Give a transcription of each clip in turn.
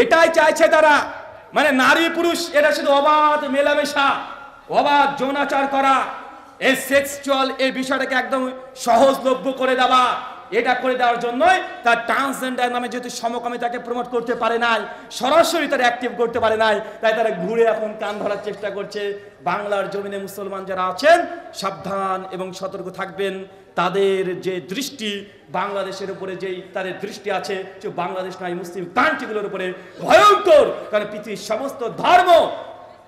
এটাই চাইছে তারা, মানে নারী পুরুষ এটা শুধু অবাধ মেলামেশা, অবাধ যৌনাচার করা, এই সেক্সুয়াল এই বিষয়টাকে একদম সহজলভ্য করে দেওয়া। এটা করে দেওয়ার জন্যই তার ট্রান্সজেন্ডার নামে যেহেতু সমকামিতাকে প্রমোট করতে পারে নাই, সরাসরি তারা অ্যাক্টিভ করতে পারে নাই, তাই তারা ঘুরে এখন কান ধরার চেষ্টা করছে। বাংলার জমিনে মুসলমান যারা আছেন সাবধান এবং সতর্ক থাকবেন। তাদের যে দৃষ্টি বাংলাদেশের উপরে, যেই তাদের দৃষ্টি আছে যে বাংলাদেশ নয় মুসলিম কান্ট্রিগুলোর উপরে ভয়ঙ্কর, কারণ পৃথিবীর সমস্ত ধর্ম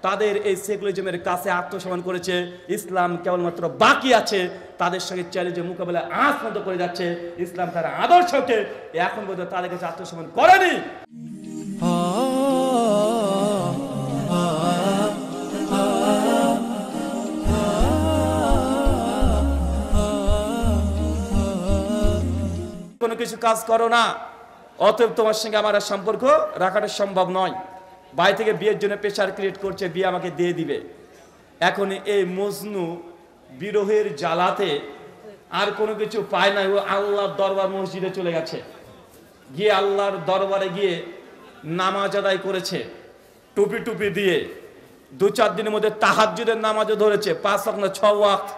তাদের এই সেকুলারিজমের কাছে আত্মসমর্পণ করেছে। ইসলাম কেবলমাত্র বাকি আছে, তাদের সঙ্গে চ্যালেঞ্জের মোকাবেলায় আজ পর্যন্ত করে যাচ্ছে। ইসলাম তার আদর্শকে এখন পর্যন্ত তাদের কাছে আত্মসমর্পণ করেনি। কোনো কিছু কাজ করো না, অতএব তোমার সঙ্গে আমার আর সম্পর্ক রাখাটা সম্ভব নয়। বাড়ি থেকে বিয়ের জন্য প্রেশার ক্রিয়েট করছে, বিয়ে আমাকে দিয়ে দিবে। এখন এই মজনু বিরহের জ্বালাতে আর কোনো কিছু পায় না, ও আল্লাহর দরবার মসজিদে চলে গেছে, গিয়ে আল্লাহর দরবারে গিয়ে নামাজ আদায় করেছে টুপি টুপি দিয়ে। 2-4 দিনের মধ্যে তাহাজ্জুদের নামাজও ধরেছে, 5 ওয়াক্ত 6 ওয়াক্ত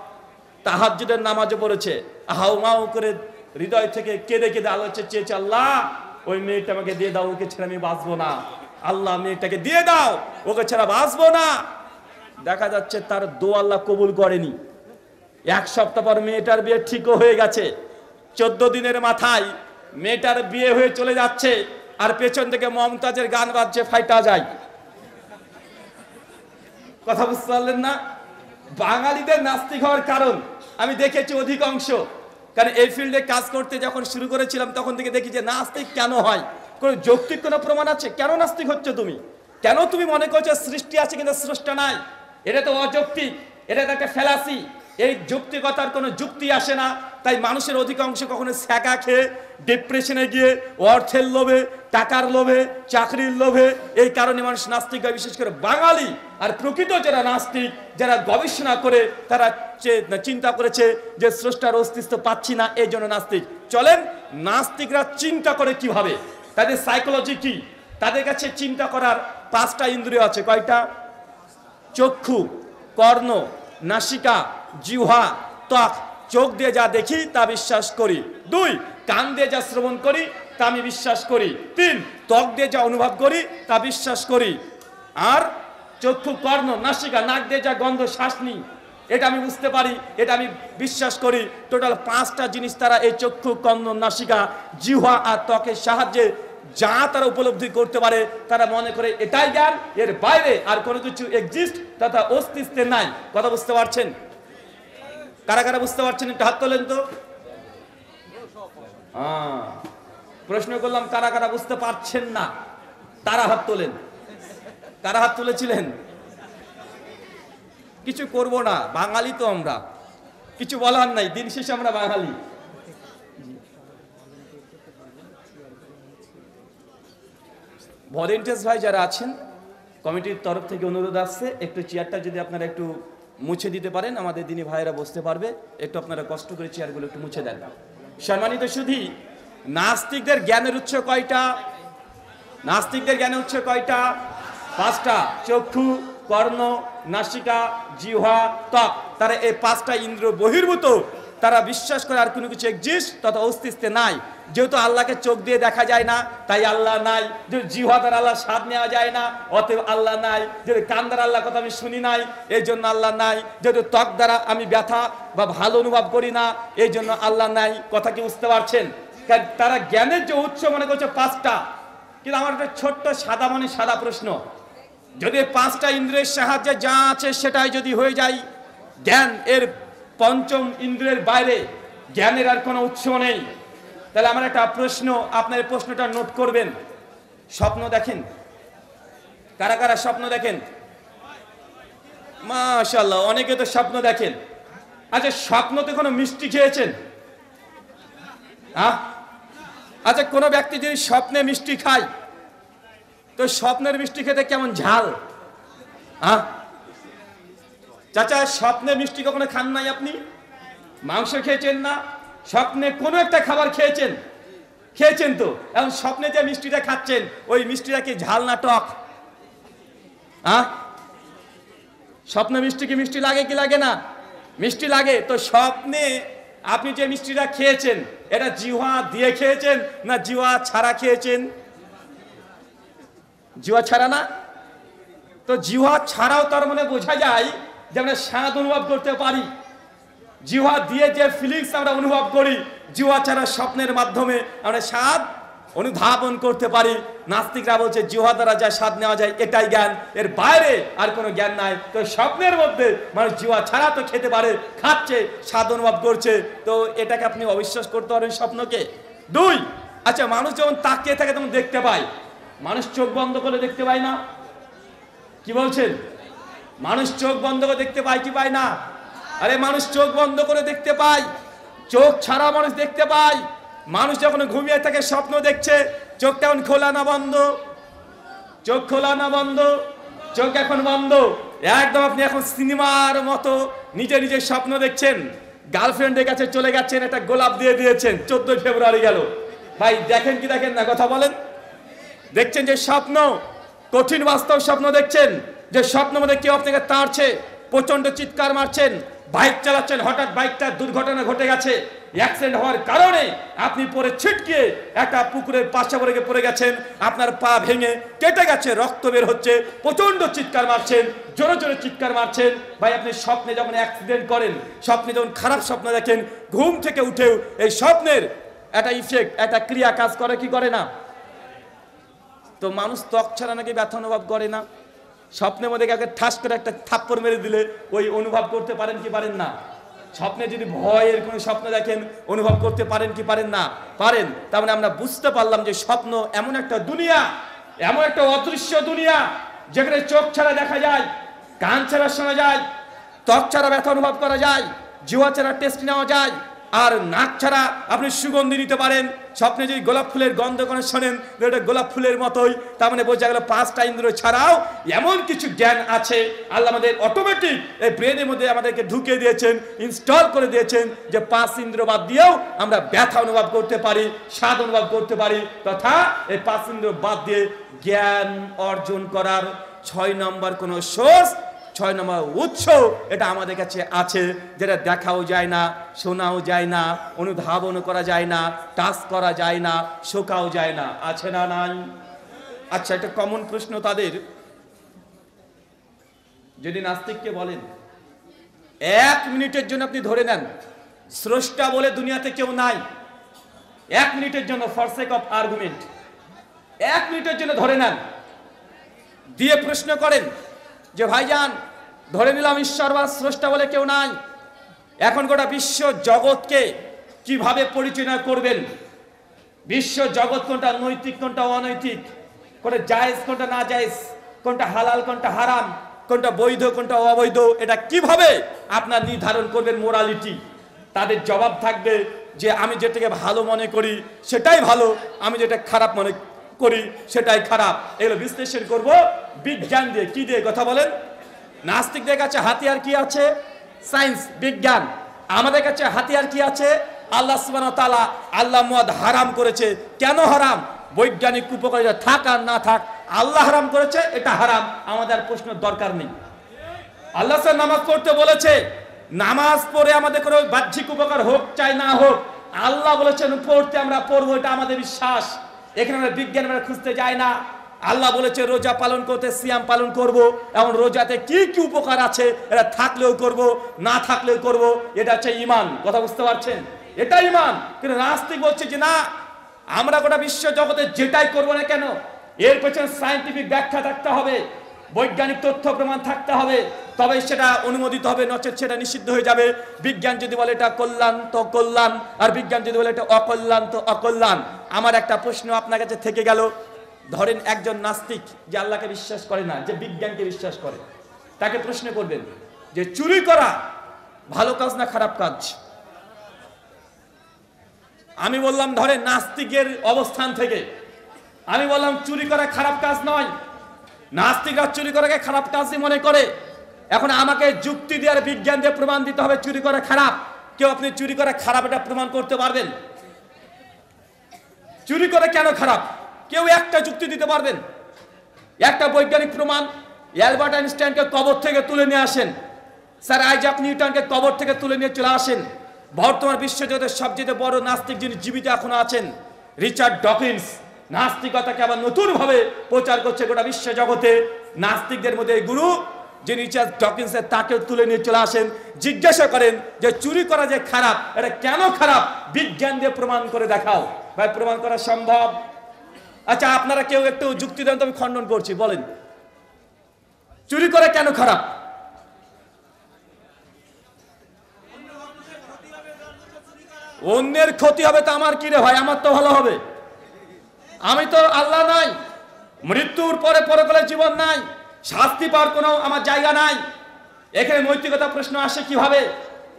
তাহাজ্জুদের নামাজও পড়েছে। হাউমাউ করে হৃদয় থেকে কেঁদে কেঁদে আল্লাহ চেয়েছে, আল্লাহ ওই মেয়েটা আমাকে দিয়ে দাও, ওকে ছেড়ে আমি বাঁচবো না। আল্লাহ মেয়েটাকে দিয়ে দাও, ওকে ছাড়া বাঁচবো না। দেখা যাচ্ছে তার দোয়া আল্লাহ কবুল করেনি। 1 সপ্তাহ পর মেয়েটার বিয়ে ঠিকও হয়ে গেছে। 14 দিনের মাথায় মেয়েটার বিয়ে হয়ে চলে যাচ্ছে, আর পেছন থেকে মমতাজের গান বাজছে, ফাইটা যায়। কথা বুঝতে পারলেন না? বাঙালিদের নাস্তিক হওয়ার কারণ আমি দেখেছি অধিকাংশ, কারণ এই ফিল্ডে কাজ করতে যখন শুরু করেছিলাম তখন থেকে দেখি যে নাস্তিক কেন হয়, কোনো যৌক্তিক কোনো প্রমাণ আছে? কেন নাস্তিক হচ্ছে তুমি? কেন তুমি মনে করছো সৃষ্টি আছে কিন্তু স্রষ্টা নাই? এটা তো অযৌক্তিক, এটা তো একটা ফ্যালাসি। এই যৌক্তিকতার কোনো যুক্তি আসে না। তাই মানুষের অধিকাংশ কখনো ছ্যাঁকা খেয়ে ডিপ্রেশনে গিয়ে অর্থের লোভে, টাকার লোভে, চাকরির লোভে, এই কারণে মানুষ নাস্তিক হয়, বিশেষ করে বাঙালি। আর প্রকৃত যারা নাস্তিক, যারা গবেষণা করে তারা চিন্তা করেছে যে স্রষ্টার অস্তিত্ব পাচ্ছি না, এই জন্য নাস্তিক। চলেন নাস্তিকরা চিন্তা করে কিভাবে, তাদের সাইকোলজি কি? তাদের কাছে চিন্তা করার 5টা ইন্দ্রিয় আছে। কয়টা? চক্ষু, কর্ণ, নাসিকা, জিহ্বা, ত্বক। চোখ দিয়ে যা দেখি তা বিশ্বাস করি। 2, কান দিয়ে যা শ্রবণ করি তা আমি বিশ্বাস করি। 3, ত্বক দিয়ে যা অনুভব করি তা বিশ্বাস করি। আর চক্ষু, কর্ণ, নাসিকা, নাক দিয়ে যা গন্ধ শ্বাস নিই, এটা আমি বুঝতে পারি, এটা আমি বিশ্বাস করি। টোটাল 5টা জিনিস তারা এই চক্ষু, কর্ণ, নাসিকা, জিহ্বা আর ত্বকের সাহায্যে যা তারা উপলব্ধি করতে পারে, তারা মনে করে এটাই জ্ঞান, এর বাইরে আর কোনো কিছু এক্সিস্ট তথা অস্তিত্বে নাই। কথা বুঝতে পারছেন? কারা কারা বুঝতে পারছেন একটু হাত তোলেন তো। প্রশ্ন করলাম কারা কারা বুঝতে পারছেন না, তারা হাত তোলেন। কারা হাত তুলেছিলেন? কিছু করব না, বাঙালি তো আমরা, কিছু বলার নাই, দিন শেষে আমরা বাঙালি। ভলেন্টিয়ার্স ভাই যারা আছেন, কমিটির তরফ থেকে অনুরোধ আসছে, একটু চেয়ারটা যদি আপনারা একটু মুছে দিতে পারেন, আমাদের দিনী ভাইয়েরা বসতে পারবে। একটু আপনারা কষ্ট করে চেয়ারগুলো একটু মুছে দেন। সম্মানিত সুধী, নাস্তিকদের জ্ঞানের উৎস কয়টা? নাস্তিকদের জ্ঞানের উৎস কয়টা? 5টা। চক্ষু, কর্ণ, নাসিকা, জিহ্বা, ত্বক। তারা এই 5টা ইন্দ্রিয় বহির্ভূত, তারা বিশ্বাস করে আর কোনো কিছু এক্সিস্ট তথা অস্তিত্বে নাই। যেহেতু আল্লাহকে চোখ দিয়ে দেখা যায় না, তাই আল্লাহ নাই। যেহেতু জিহ্বা দ্বারা আল্লাহ স্বাদ নেওয়া যায় না, অতএব আল্লাহ নাই। যেহেতু কান দ্বারা আল্লাহ কথা আমি শুনি নাই, এই জন্য আল্লাহ নাই। যেহেতু ত্বক দ্বারা আমি ব্যথা বা ভালো অনুভব করি না, এই জন্য আল্লাহ নাই। কথা কি বুঝতে পারছেন? তারা জ্ঞানের যে উৎস মনে করছে 5টা। কিন্তু আমার একটা ছোট্ট সাদা মনে সাদা প্রশ্ন, যদি 5টা ইন্দ্রিয়ের সাহায্যে যা আছে সেটাই যদি হয়ে যায় জ্ঞান, এর 5ম ইন্দ্রিয়ের বাইরে জ্ঞানের আর কোনো উৎস নেই, তাহলে আমার একটা প্রশ্ন, আপনার এই প্রশ্নটা নোট করবেন। স্বপ্ন দেখেন? কারা কারা স্বপ্ন দেখেন? মাশাআল্লাহ, অনেকে তো স্বপ্ন দেখেন। আচ্ছা, স্বপ্নতে কোনো মিষ্টি খেয়েছেন? আচ্ছা, কোনো ব্যক্তি যদি স্বপ্নে মিষ্টি খায়, তো স্বপ্নের মিষ্টি খেতে কেমন ঝাল? চাচা, স্বপ্নে মিষ্টি কখনো খান নাই আপনি? মাংস খেয়েছেন না? স্বপ্নে কোনো একটা খাবার খেয়েছেন, খেয়েছেন তো, এখন স্বপ্নে যে মিষ্টিটা খাচ্ছেন ওই মিষ্টিটা কি ঝাল না টক? স্বপ্নে মিষ্টি কি মিষ্টি লাগে কি লাগে না? মিষ্টি লাগে। তো স্বপ্নে আপনি যে মিষ্টিটা খেয়েছেন এটা জিহ্বা দিয়ে খেয়েছেন না জিহ্বা ছাড়া খেয়েছেন? জিহ্বা ছাড়া না? তো জিহ্বা ছাড়াও তার মানে বোঝা যায় যে আমরা স্বাদ অনুভব করতে পারি। জিহ্বা দিয়ে যে ফিলিংস আমরা অনুভব করি, জিহ্বা ছাড়া স্বপ্নের মাধ্যমে আমরা স্বাদ অনুধাবন করতে পারি। নাস্তিকরা বলছে জিহ্বা দ্বারা যা স্বাদ নেওয়া যায় এটাই জ্ঞান, এর বাইরে আর কোনো জ্ঞান নাই। তো স্বপ্নের মধ্যে মানুষ জিহ্বা ছাড়া তো খেতে পারে, খাচ্ছে, স্বাদ অনুভব করছে, তো এটাকে আপনি অবিশ্বাস করতে পারেন স্বপ্নকে? 2, আচ্ছা মানুষ যখন তাকিয়ে থাকে তখন দেখতে পায়, মানুষ চোখ বন্ধ করে দেখতে পায় না? কি বলছেন? মানুষ চোখ বন্ধ করে দেখতে পায় কি পায় না? আরে মানুষ চোখ বন্ধ করে দেখতে পায়, চোখ ছাড়া মানুষ দেখতে পায়। মানুষ যখন ঘুমিয়ে থাকে স্বপ্ন দেখছে, চোখটা এখন খোলা না বন্ধ? চোখ খোলা না বন্ধ? চোখ এখন বন্ধ। একদম আপনি এখন সিনেমার মতো নিজে নিজে স্বপ্ন দেখছেন, গার্লফ্রেন্ডের কাছে চলে গেছেন, একটা গোলাপ দিয়ে দিয়েছেন, 14 ফেব্রুয়ারি গেল। ভাই দেখেন কি দেখেন না? কথা বলেন। দেখছেন যে স্বপ্ন, কঠিন বাস্তব স্বপ্ন দেখছেন, যে স্বপ্নের মধ্যে কেউ আপনাকে তাড়ছে, প্রচন্ড চিৎকার মারছেন, বাইক চালাচ্ছেন, হঠাৎ বাইকটা দুর্ঘটনা ঘটে গেছে, অ্যাক্সিডেন্ট হওয়ার কারণে আপনি পরে ছিটকে একটা পুকুরের পাশে পড়ে গেছেন, আপনার পা ভেঙে কেটে গেছে, রক্ত বের হচ্ছে, প্রচন্ড চিৎকার মারছেন, জোরে জোরে চিৎকার মারছেন। ভাই আপনি স্বপ্নে যখন অ্যাক্সিডেন্ট করেন, স্বপ্নে যখন খারাপ স্বপ্ন দেখেন, ঘুম থেকে উঠেও এই স্বপ্নের একটা ইফেক্ট, একটা ক্রিয়া কাজ করে কি করে না? তো মানুষ ত্বক ছাড়া নাকি ব্যথা অনুভব করে না? স্বপ্নের মধ্যে কাউকে ঠাস করে একটা থাপ্পড় মেরে দিলে ওই অনুভব করতে পারেন কি পারেন না? স্বপ্নে যদি ভয়ের কোনো স্বপ্ন দেখেন অনুভব করতে পারেন কি পারেন না? পারেন। তার মানে আমরা বুঝতে পারলাম যে স্বপ্ন এমন একটা দুনিয়া, এমন একটা অদৃশ্য দুনিয়া যেখানে চোখ ছাড়া দেখা যায়, কান ছাড়া শোনা যায়, ত্বক ছাড়া ব্যথা অনুভব করা যায়, জিহ্বা ছাড়া টেস্ট নেওয়া যায়, আর নাক ছাড়া আপনি সুগন্ধি নিতে পারেন। স্বপ্নে যদি গোলাপ ফুলের গন্ধ করে শোনেন, এটা গোলাপ ফুলের মতোই। তার মানে বোঝা গেল 5টা ইন্দ্রিয় ছাড়াও এমন কিছু জ্ঞান আছে আল্লাহ আমাদের অটোমেটিক এই ব্রেনের মধ্যে আমাদেরকে ঢুকিয়ে দিয়েছেন, ইনস্টল করে দিয়েছেন, যে 5 ইন্দ্রিয় বাদ দিয়েও আমরা ব্যথা অনুভব করতে পারি, স্বাদ অনুভব করতে পারি, তথা এই 5 ইন্দ্রিয় বাদ দিয়ে জ্ঞান অর্জন করার 6 নম্বর কোন সোর্স, 6 নম্বর উৎস এটা আমাদের কাছে আছে, যেটা দেখাও যায় না, শোনাও যায় না, অনুধাবন করা যায় না, টাচ করা যায় না, শোকাও যায় না। আছে না নাই? আচ্ছা একটা কমন প্রশ্ন তাদের, যদি নাস্তিককে বলেন 1 মিনিটের জন্য আপনি ধরে নেন স্রষ্টা বলে দুনিয়াতে কেউ নাই, 1 মিনিটের জন্য, ফর সেক অফ আর্গুমেন্ট 1 মিনিটের জন্য ধরে নেন, দিয়ে প্রশ্ন করেন যে ভাইজান ধরে নিলাম ঈশ্বর বা স্রষ্টা বলে কেউ নাই, এখন গোটা বিশ্ব জগৎকে কিভাবে পরিচালনা করবেন? বিশ্ব জগৎ কোনটা নৈতিক কোনটা অনৈতিক, কোনটা জায়েজ কোনটা না জায়েজ, কোনটা হালাল কোনটা হারাম, কোনটা বৈধ কোনটা অবৈধ, এটা কিভাবে আপনার নির্ধারণ করবেন মোরালিটি? তাদের জবাব থাকবে যে আমি যেটাকে ভালো মনে করি সেটাই ভালো, আমি যেটা খারাপ মনে করি সেটাই খারাপ। এগুলো বিশ্লেষণ করব বিজ্ঞান দিয়ে। কি দিয়ে? কথা বলেন। নাস্তিকদের কাছে হাতিয়ার কি আছে? সায়েন্স, বিজ্ঞান। আমাদের কাছে হাতিয়ার কি আছে? আল্লাহ সুবহানাহু ওয়া তাআলা আল্লাহ মদ হারাম করেছে, কেন হারাম? বৈজ্ঞানিক উপকারিতা থাক আর না থাক, আল্লাহ হারাম করেছে, এটা হারাম, আমাদের প্রশ্ন দরকার নেই। আল্লাহ স্যার নামাজ পড়তে বলেছে, নামাজ পড়ে আমাদের কোনো বাহ্যিক উপকার হোক চাই না হোক, আল্লাহ বলেছেন পড়তে, আমরা পড়বো, এটা আমাদের বিশ্বাস। এখানে আমরা বিজ্ঞান আমরা খুঁজতে যাই না। আল্লাহ বলেছে রোজা পালন করতে, সিয়াম পালন করব, এখন রোজাতে কি কি উপকার আছে এটা থাকলেও করব, না থাকলেও করব, এটা হচ্ছে ঈমান। কথা বুঝতে পারছেন? এটা ঈমান। কিন্তু নাস্তিক বলছে যে না, আমরা গোটা বিশ্ব জগতে যেটাই করবো না কেন এর পেছনে সায়েন্টিফিক ব্যাখ্যা থাকতে হবে, বৈজ্ঞানিক তথ্য প্রমাণ থাকতে হবে, তবে সেটা অনুমোদিত হবে, নচেত সেটা নিষিদ্ধ হয়ে যাবে। বিজ্ঞান যদি বলে এটা কল্যাণ তো কল্যাণ, আর বিজ্ঞান যদি বলে এটা অকল্যাণ তো অকল্যাণ। আমার একটা প্রশ্ন আপনার কাছে থেকে গেল, ধরেন একজন নাস্তিক যে আল্লাহকে বিশ্বাস করে না, যে বিজ্ঞানকে বিশ্বাস করে, তাকে প্রশ্ন করবেন যে চুরি করা ভালো কাজ না খারাপ কাজ? আমি বললাম ধরেন নাস্তিকের অবস্থান থেকে আমি বললাম চুরি করা খারাপ কাজ নয়, নাস্তিকরা চুরি করাকে খারাপ কাজই মনে করে। এখন আমাকে যুক্তি দিয়ে আর বিজ্ঞান দিয়ে প্রমাণ দিতে হবে চুরি করা খারাপ। কেউ আপনি চুরি করা খারাপ এটা প্রমাণ করতে পারবেন? চুরি করে কেন খারাপ? কেউ একটা যুক্তি দিতে পারবেন? একটা বৈজ্ঞানিক প্রমাণ। অ্যালবার্ট আইনস্টাইনকে কবর থেকে তুলে নিয়ে আসেন, স্যার আইজাক নিউটনকে কবর থেকে তুলে নিয়ে চলে আসেন, বর্তমান বিশ্বজগতের সবচেয়ে বড় নাস্তিক যিনি জীবিত এখনো আছেন, রিচার্ড ডকিন্স, নাস্তিকতাকে আবার নতুন ভাবে প্রচার করছে গোটা বিশ্ব জগতে। নাস্তিকদের মধ্যে গুরু যিনি রিচার্ড ডকিন্সের, তাকে তুলে নিয়ে চলে আসেন, জিজ্ঞাসা করেন যে চুরি করা যে খারাপ, এটা কেন খারাপ, বিজ্ঞান দিয়ে প্রমাণ করে দেখাও। ভাই প্রমাণ করা সম্ভব? আচ্ছা আপনারা কেউ একটু যুক্তি দেন তো, আমি খণ্ডন করছি, বলেন চুরি করে কেন খারাপ? অন্যের ক্ষতি হবে তো আমার কি রে ভাই, আমার তো ভালো হবে। আমি তো আল্লাহ নাই, মৃত্যুর পরে পরকালে জীবন নাই, শাস্তি পাওয়ার কোনো আমার জায়গা নাই। এখানে নৈতিকতা প্রশ্ন আসে কিভাবে?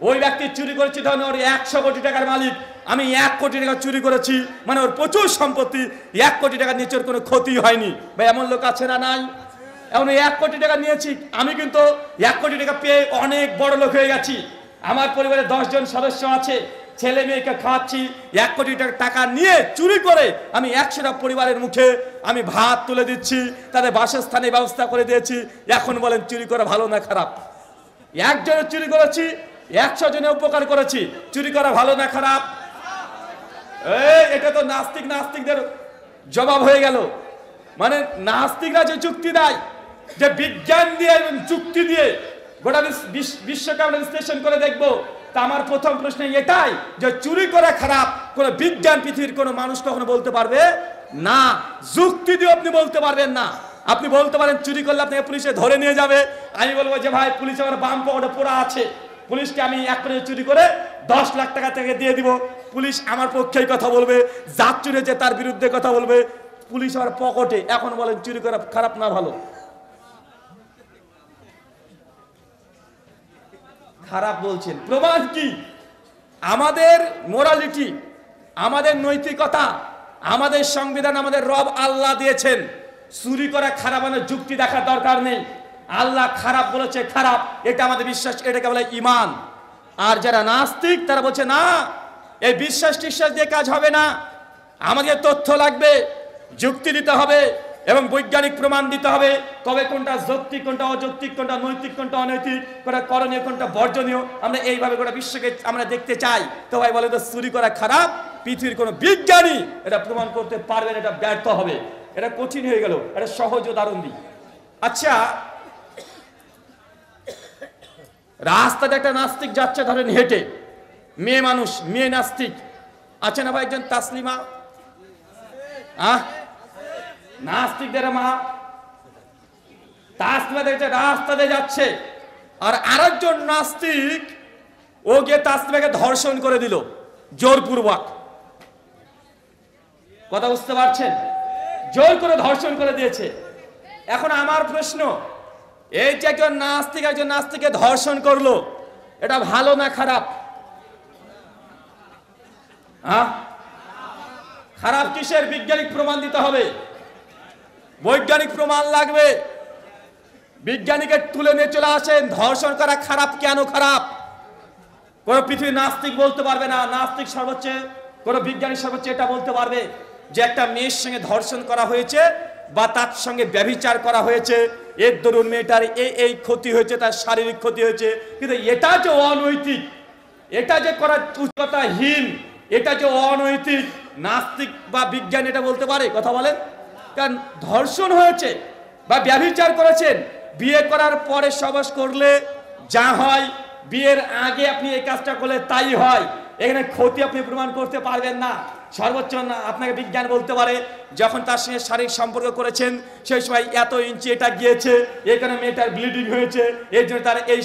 ওই ব্যক্তি চুরি করেছে, ধরেন ওর 100 কোটি টাকার মালিক, আমি 1 কোটি টাকা চুরি করেছি, মানে ওর প্রচুর সম্পত্তি, 1 কোটি টাকা নিচের কোনো ক্ষতি হয়নি। ভাই এমন লোক আছে না নাই? এমন 1 কোটি টাকা নিয়েছি, আমি কিন্তু 1 কোটি টাকা পেয়ে অনেক বড় লোক হয়ে গেছি। আমার পরিবারে 10 জন সদস্য আছে, ছেলে মেয়েকে খাওয়াচ্ছি, 1 কোটি টাকা নিয়ে চুরি করে আমি 100টা পরিবারের মুখে আমি ভাত তুলে দিচ্ছি, তাদের বাসস্থানের ব্যবস্থা করে দিয়েছি। এখন বলেন চুরি করা ভালো না খারাপ? একজনের চুরি করেছি, 100 জনের উপকার করেছি, চুরি করা ভালো না খারাপ? এটা তো নাস্তিকদের জবাব হয়ে গেল। মানে নাস্তিকরা যে যুক্তি দেয় যে বিজ্ঞান দিয়ে এবং যুক্তি দিয়ে গোটা বিশ্বকে আমরা বিশ্লেষণ করে দেখবো, তা আমার প্রথম প্রশ্ন এটাই যে চুরি করা খারাপ কোন বিজ্ঞান পৃথিবীর কোন মানুষ কখনো বলতে পারবে না, যুক্তি দিয়ে আপনি বলতে পারবেন না। আপনি বলতে পারেন চুরি করলে আপনাকে পুলিশে ধরে নিয়ে যাবে, আমি বলবো যে ভাই পুলিশ আমার বাম পকেটে পোড়া আছে, পুলিশকে আমি 1 কোটি চুরি করে 10 লাখ টাকা থেকে দিয়ে দিব, পুলিশ আমার পক্ষেই কথা বলবে, যার চুরি হয়েছে তার বিরুদ্ধে কথা বলবে, পুলিশ আমার পকেটে। এখন বলেন চুরি করা খারাপ না ভালো? খারাপ বলছেন, প্রমাণ কি? আমাদের মোরালিটি, আমাদের নৈতিকতা, আমাদের সংবিধান, আমাদের রব আল্লাহ দিয়েছেন। চুরি করা খারাপ মানে যুক্তি দেখার দরকার নেই। আল্লাহ খারাপ বলেছে খারাপ, এটা আমাদের বিশ্বাস, এটাকে বলে ঈমান। আর যারা নাস্তিক তারা বলছে না, এই বিশ্বাস দিয়ে কাজ হবে না, আমাদের তথ্য লাগবে, যুক্তি দিতে হবে এবং বৈজ্ঞানিক প্রমাণ দিতে হবে, তবে কোনটা যৌক্তিক, কোনটা অযৌক্তিক, কোনটা নৈতিক, কোনটা অনৈতিক, কোনটা করণীয়, কোনটা বর্জনীয়, আমরা এইভাবে গোটা বিশ্বকে আমরা দেখতে চাই। তো ভাই বলে তো চুরি করা খারাপ, পৃথিবীর কোনো বিজ্ঞানী এটা প্রমাণ করতে পারবেন, এটা ব্যর্থ হবে। এটা কঠিন হয়ে গেল, এটা সহজ উদাহরণ দিই। আচ্ছা রাস্তাতে একটা নাস্তিক যাচ্ছে, ধরেন হেঁটে, মেয়ে মানুষ, মেয়ে নাস্তিক আছে না ভাই? একজন তাসলিমা, নাস্তিকদের মা, তাসলিমা দেখছে রাস্তাতে যাচ্ছে, আর আরেকজন নাস্তিক ও গিয়ে তাসলিমাকে ধর্ষণ করে দিল জোরপূর্বক। কথা বুঝতে পারছেন? জোর করে ধর্ষণ করে দিয়েছে। এখন আমার প্রশ্ন, এই যে একজন নাস্তিকে ধর্ষণ করলো, এটা ভালো না খারাপ? খারাপ কিসের? বৈজ্ঞানিক প্রমাণ দিতে হবে, বৈজ্ঞানিক প্রমাণ লাগবে। বিজ্ঞানীকে তুলে নিয়ে চলে আসেন, ধর্ষণ করা খারাপ কেন খারাপ? কোন পৃথিবীর নাস্তিক বলতে পারবে না, নাস্তিক সর্বোচ্চ, কোন বিজ্ঞানী সর্বোচ্চ এটা বলতে পারবে যে একটা মেয়ের সঙ্গে ধর্ষণ করা হয়েছে বা তার সঙ্গে ব্যভিচার করা হয়েছে, এর দরুন মেয়েটার এই ক্ষতি হয়েছে, তার শারীরিক ক্ষতি হয়েছে। কিন্তু এটা যে অনৈতিক, এটা যে করা উচ্চতাহীন, এটা যে অনৈতিক, নাস্তিক বা বিজ্ঞানী এটা বলতে পারে? কথা বলেন। কারণ ধর্ষণ হয়েছে বা ব্যভিচার করেছেন, বিয়ে করার পরে সবাস করলে যা হয়, বিয়ের আগে আপনি এই কাজটা করলে তাই হয়। এখানে ক্ষতি আপনি প্রমাণ করতে পারবেন না। সর্বোচ্চ আপনাকে বিজ্ঞান বলতে পারে যখন তার সঙ্গে শারীরিক সম্পর্ক করেছেন সেই সময় এত ইঞ্চি এটা গিয়েছে, এখানে মেয়েটার ব্লিডিং হয়েছে, এর জন্য তার এই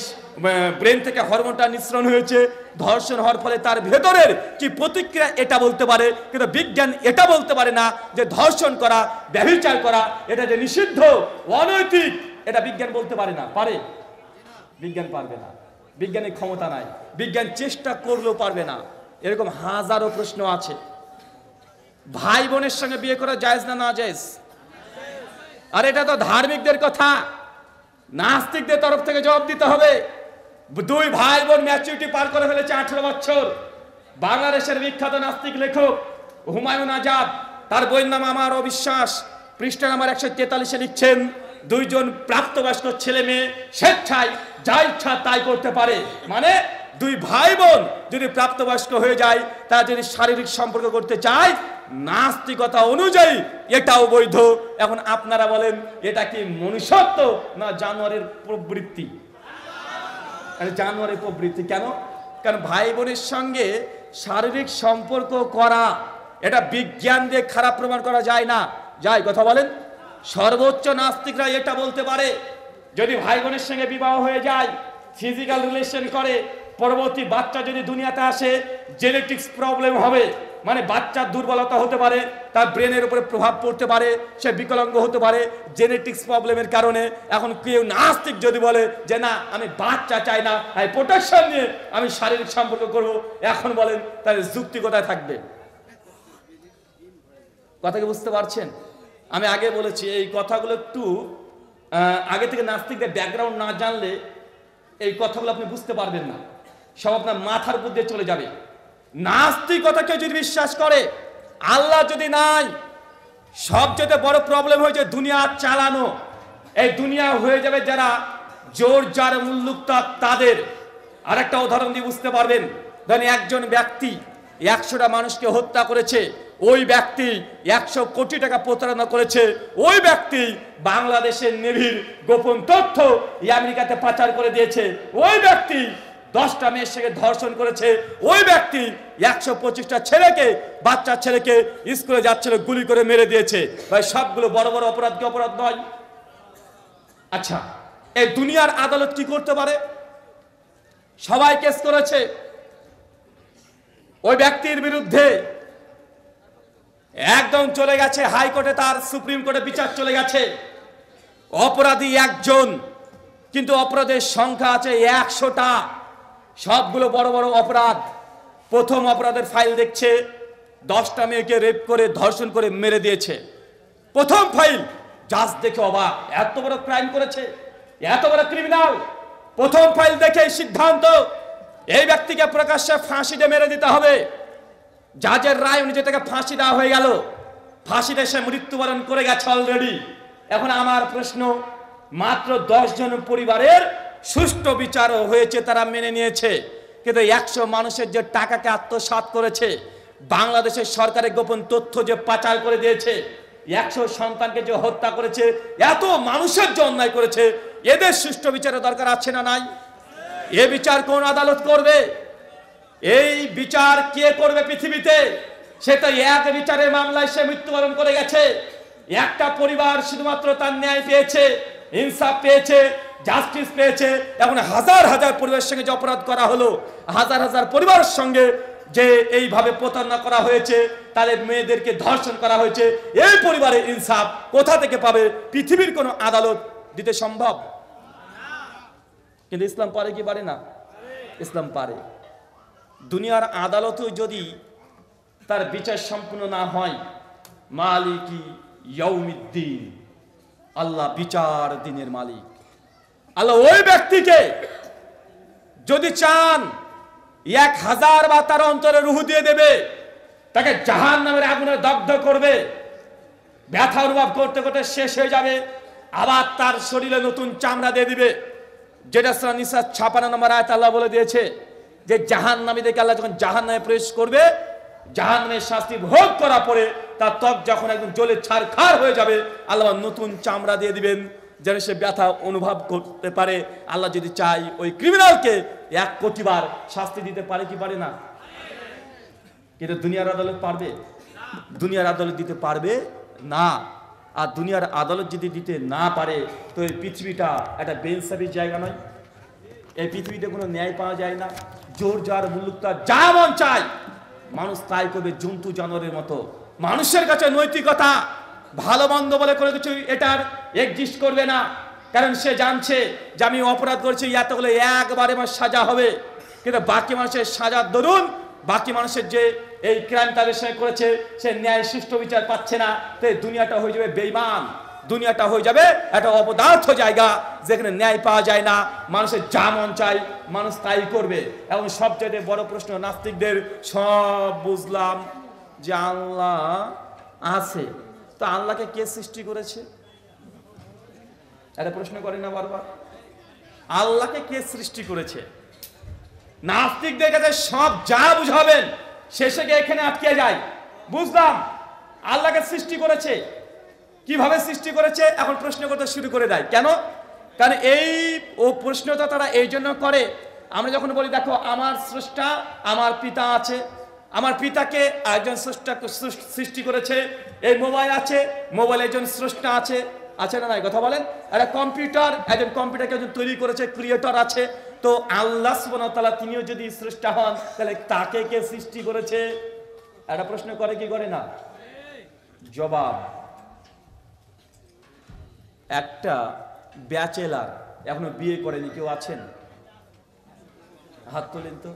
ব্রেন থেকে হরমোনটা নিঃসরণ হয়েছে, ধর্ষণ হওয়ার ফলে তার ভেতরের কি প্রতিক্রিয়া এটা বলতে পারে। কিন্তু বিজ্ঞান এটা বলতে পারে না যে ধর্ষণ করা, ব্যভিচার করা এটা যে নিষিদ্ধ, অনৈতিক, এটা বিজ্ঞান বলতে পারে না। পারে? বিজ্ঞান পারবে না, বিজ্ঞানের ক্ষমতা নাই, বিজ্ঞান চেষ্টা করলেও পারবে না। এরকম হাজারো প্রশ্ন আছে। ভাই বোনের সঙ্গে বিয়ে করা জায়েজ না না জায়েজ? আর এটা তো ধার্মিকদের কথা, নাস্তিকদের তরফ থেকে জবাব দিতে হবে। 2 ভাই বোন ম্যাচুরিটি পার করে ফেলেছে 18 বছর। বাংলাদেশের বিখ্যাত নাস্তিক লেখক হুমায়ুন আজাদ তার বইয়ের নাম আমার অবিশ্বাস, পৃষ্ঠা নাম্বার 143-এ লিখছেন, দুইজন প্রাপ্তবয়স্ক ছেলে মেয়ে স্বেচ্ছায় যা ইচ্ছা তাই করতে পারে। মানে দুই ভাই বোন যদি প্রাপ্তবয়স্ক হয়ে যায়, তারা যদি শারীরিক সম্পর্ক করতে চায়, নাস্তিকতা অনুযায়ী এটাও বৈধ। এখন আপনারা বলেন, এটা কি মনুষ্যত্ব না জানোয়ারের প্রবৃত্তি? জানোয়ারের প্রবৃত্তি কেন? কারণ ভাই বোনের সঙ্গে শারীরিক সম্পর্ক করা, এটা বিজ্ঞান দিয়ে খারাপ প্রমাণ করা যায় না। যায় কথা বলেন? সর্বোচ্চ নাস্তিকরা এটা বলতে পারে, যদি ভাই বোনের সঙ্গে বিবাহ হয়ে যায়, ফিজিক্যাল রিলেশন করে, পরবর্তী বাচ্চা যদি দুনিয়াতে আসে, জেনেটিক্স প্রবলেম হবে। মানে বাচ্চার দুর্বলতা হতে পারে, তার ব্রেনের উপরে প্রভাব পড়তে পারে, সে বিকলাঙ্গ হতে পারে জেনেটিক্স প্রবলেমের কারণে। এখন কেউ নাস্তিক যদি বলে যে না, আমি বাচ্চা চাই না, আমি প্রোটেকশন নিয়ে আমি শারীরিক সম্পর্ক করব, এখন বলেন তাহলে যুক্তি কোথায় থাকবে? কথা কি বুঝতে পারছেন? আমি আগে বলেছি, এই কথাগুলো একটু আগে থেকে নাস্তিকদের ব্যাকগ্রাউন্ড না জানলে এই কথাগুলো আপনি বুঝতে পারবেন না, সব আপনার মাথার উপর দিয়ে চলে যাবে। নাস্তিকতা কেউ যদি বিশ্বাস করে, আল্লাহ যদি নাই, সবচেয়ে বড় প্রবলেম হয়েছে দুনিয়া চালানো। এই দুনিয়া হয়ে যাবে যারা জোর যার মুল্লুকতা তাদের। আর একটা উদাহরণ দিয়ে বুঝতে পারবেন, ধরেন একজন ব্যক্তি 100টা মানুষকে হত্যা করেছে, ওই ব্যক্তি 100 কোটি টাকা প্রতারণা করেছে, ওই ব্যক্তি বাংলাদেশের নেভির গোপন তথ্য আমেরিকাতে পাচার করে দিয়েছে, ওই ব্যক্তি 10টা মেয়ের সঙ্গে ধর্ষণ করেছে, ওই ব্যক্তি 125টা ছেলেকে, বাচ্চা ছেলেকে স্কুলে যাচ্ছিল গুলি করে মেরে দিয়েছে। ভাই সবগুলো বড় বড় অপরাধ কি অপরাধ নয়? আচ্ছা, এই দুনিয়ার আদালত কি করতে পারে? সবাই কেস করেছে, ওই ব্যক্তির বিরুদ্ধে একদম চলে গেছে হাইকোর্টে, তার সুপ্রিম কোর্টে বিচার চলে গেছে। অপরাধী একজন, কিন্তু অপরাধের সংখ্যা আছে 100টা, সবগুলো বড় বড় অপরাধ। প্রথম অপরাধের ফাইল দেখছে, 10টা মেয়েকে রেপ করে ধর্ষণ করে মেরে দিয়েছে, প্রথম ফাইল। জাজ দেখে অবাক, এত বড় ক্রাইম করেছে, এত বড় ক্রিমিনাল। প্রথম ফাইল দেখে সিদ্ধান্ত, এই ব্যক্তিকে প্রকাশ্যে ফাঁসি দিয়ে মেরে দিতে হবে। জাজের রায় অনুযায়ী তাকে ফাঁসি দেওয়া হয়ে গেল, ফাঁসিতে সে মৃত্যুবরণ করে গেছে অলরেডি। এখন আমার প্রশ্ন, মাত্র 10 জন পরিবারের সুষ্ঠু বিচারও হয়েছে, তারা মেনে নিয়েছে, কিন্তু 100 মানুষের যে টাকাকে আত্মসাৎ করেছে, বাংলাদেশের সরকারের গোপন তথ্য যে পাচার করে দিয়েছে, 100 সন্তানকে যে হত্যা করেছে, এত মানুষের যে অন্যায় করেছে, এদের সুষ্ঠু বিচারের দরকার আছে না নাই? এ বিচার কোন আদালত করবে? এই বিচার কে করবে পৃথিবীতে? সেটা এক বিচারের মামলায় সে মৃত্যুবরণ করে গেছে। একটা পরিবার শুধুমাত্র তার ন্যায় পেয়েছে, ইনসাফ পেয়েছে, জাস্টিস পেয়েছে। এখন হাজার হাজার পরিবারের সঙ্গে যে অপরাধ করা হলো, হাজার হাজার পরিবারের সঙ্গে যে এইভাবে প্রতারণা করা হয়েছে, তাদের মেয়েদেরকে ধর্ষণ করা হয়েছে, এই পরিবারের ইনসাফ কোথা থেকে পাবে? পৃথিবীর কোনো আদালত দিতে সম্ভব? কিন্তু ইসলাম পারে কি পারে না? ইসলাম পারে। দুনিয়ার আদালতও যদি তার বিচার সম্পূর্ণ না হয়, মালিকি ইয়াউমিদ্দিন, আল্লাহ বিচার দিনের মালিক। আল্লাহ ওই ব্যক্তিকে যদি চান 1000 বার তার অন্তরে রুহু দিয়ে দেবে, তাকে জাহান্নামের আগুনে দগ্ধ করবে, ব্যথা অনুভব করতে করতে শেষ হয়ে যাবে, আবার তার শরীরে নতুন চামড়া দিয়ে দিবে। যেটা সূরা নিসা 56 নম্বর আয়াত আল্লাহ বলে দিয়েছে যে জাহান্নামীদেরকে আল্লাহ যখন জাহান্নামে প্রবেশ করবে, জাহান্নামের শাস্তি ভোগ করার পরে তার ত্বক যখন একদম জ্বলে ছারখার হয়ে যাবে, আল্লাহ নতুন চামড়া দিয়ে দিবেন যেন সে ব্যথা অনুভব করতে পারে। আল্লাহ যদি চাই ওই ক্রিমিনালকে 1 কোটি বার শাস্তি দিতে পারে কি পারে না? কিন্তু দুনিয়ার আদালত পারবে? দুনিয়ার আদালত দিতে পারবে না। আর দুনিয়ার আদালত যদি দিতে না পারে, তো এই পৃথিবীটা একটা বেইনসাফির জায়গা নয়। এই পৃথিবীতে কোনো ন্যায় পাওয়া যায় না। জোর যার মুল্লুকতা, যা মন চায় মানুষ তাই করবে, জন্তু জানোয়ারের মতো। মানুষের কাছে নৈতিকতা, ভালো মন্দ বলে কোনো কিছু এটার এক্সিস্ট করবে না। কারণ সে জানছে যে আমি অপরাধ করেছি, এতগুলো একবারে আমার সাজা হবে। কিন্তু বাকি মানুষের সাজার দরুন, বাকি মানুষের যে এই ক্রাইম তাদের সঙ্গে করেছে, সে ন্যায় সুষ্ঠু বিচার পাচ্ছে না। তো এই দুনিয়াটা হয়ে যাবে বেঈমান, দুনিয়াটা হয়ে যাবে একটা অপদার্থ জায়গা, যেখানে ন্যায় পাওয়া যায় না। মানুষের যা মন চাই মানুষ তাই করবে। এবং সবচেয়ে বড় প্রশ্ন নাস্তিকদের, সব বুঝলাম যে আল্লাহ আছে। তো আল্লাহকে কে সৃষ্টি করেছে? এটা প্রশ্ন করে না বারবার? আল্লাহকে কে সৃষ্টি করেছে? নাস্তিকদের কাছে সব যা বুঝাবেন শেষে গিয়ে এখানে আটকে যায়। বুঝলাম আল্লাহকে সৃষ্টি করেছে, কিভাবে সৃষ্টি করেছে এখন প্রশ্ন করতে শুরু করে দেয়। কেন? কারণ এই প্রশ্নটা তারা এই জন্য করে, আমরা যখন বলি দেখো আমার স্রষ্টা আমার পিতা আছে, আমার পিতাকে একজন স্রষ্টা সৃষ্টি করেছে, এই মোবাইল আছে, মোবাইলে একজন স্রষ্টা আছে, আছে না নাই কথা বলেন? একটা কম্পিউটার, একজন কম্পিউটারকে একজন তৈরি করেছে, ক্রিয়েটর আছে। তো আল্লাহ সুবহানাহু ওয়া তাআলা তিনিও যদি স্রষ্টা হন তাহলে তাকে কে সৃষ্টি করেছে? একটা প্রশ্ন করে কি করে না? জবাব, একটা ব্যাচেলার এখনো বিয়ে করেনি কেউ আছেন? হাত তোলেন তো।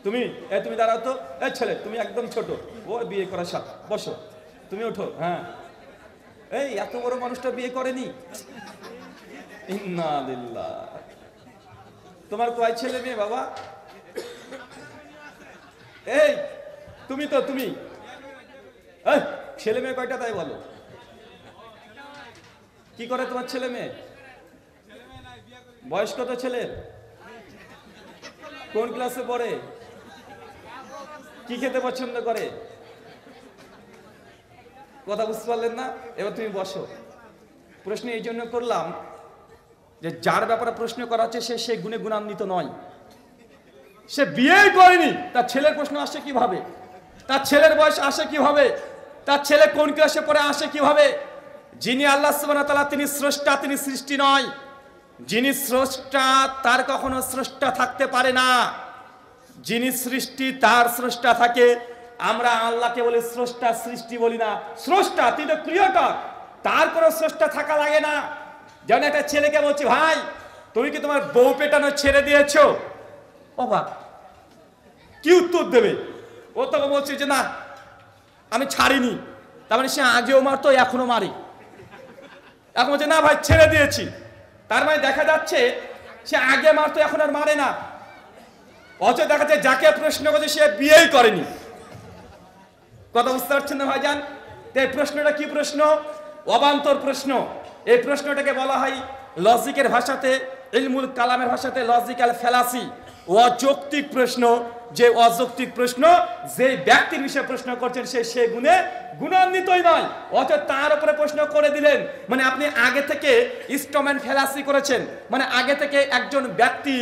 তুমি তুমি দাঁড়াও তো, ছেলে তুমি একদম ছোট, ওর বিয়ে করার সাথে বসো, তুমি ওঠো। হ্যাঁ, এই এত বড় মানুষটা বিয়ে করেনি, ইন্না লিল্লাহ। তোমার কয় ছেলে মেয়ে বাবা? এই তুমি তো তুমি ছেলে মেয়ে কয়টা তাই বলো? কি করে তোমার ছেলে মেয়ে? বয়স কত ছেলের? কোন ক্লাসে পড়ে? কি খেতে পছন্দ করে? কথা বুঝতে পারলেন না? এবার তুমি বসো। প্রশ্ন এই জন্য করলাম যে যার ব্যাপারে প্রশ্ন করা হচ্ছে সে গুণে গুণান্বিত নয়, সে বিয়েই করেনি, তার ছেলের প্রশ্ন আসে কিভাবে? তার ছেলের বয়স আসে কিভাবে? তার ছেলে কোন ক্লাসে পড়ে আসে কিভাবে? যিনি আল্লাহ সুবহানাহু ওয়া তাআলা তিনি স্রষ্টা, তিনি সৃষ্টি নয়। যিনি স্রষ্টা তার কখনো স্রষ্টা থাকতে পারে না। যিনি সৃষ্টি তার স্রষ্টা থাকে। আমরা আল্লাহকে বলি স্রষ্টা, সৃষ্টি বলি না। স্রষ্টা তিনি তো ক্রিয়েটর, তার কোনো স্রষ্টা থাকা লাগে না। যেমন একটা ছেলেকে বলছি ভাই তুমি কি তোমার বউ পেটানো ছেড়ে দিয়েছো? বাবা কি উত্তর দেবে? ও তখন বলছে যে না আমি ছাড়িনি। তার মানে সে আগেও মারতো এখনো মারি। এখন বলছে না ভাই ছেড়ে দিয়েছি। তার মানে দেখা যাচ্ছে সে আগে মারতো এখন আর মারে না। অথচ দেখা যায় যাকে প্রশ্ন করছে সে বিয়েই করেনি। কথা বুঝতে পারছেন না ভাইজান? এই প্রশ্নটা কি প্রশ্ন? অবান্তর প্রশ্ন। এই প্রশ্নটাকে বলা হয় লজিকের ভাষাতে, ইলমুল কালামের ভাষাতে লজিক্যাল ফ্যালাসি। অযৌক্তিক প্রশ্ন। যে অযৌক্তিক প্রশ্ন, যে ব্যক্তির বিষয়ে প্রশ্ন করছেন সে গুণে গুণান্বিতই নয়, অথচ তার উপরে প্রশ্ন করে দিলেন। মানে আপনি আগে থেকে স্ট্রম্যান ফ্যালাসি করেছেন, মানে আগে থেকে একজন ব্যক্তি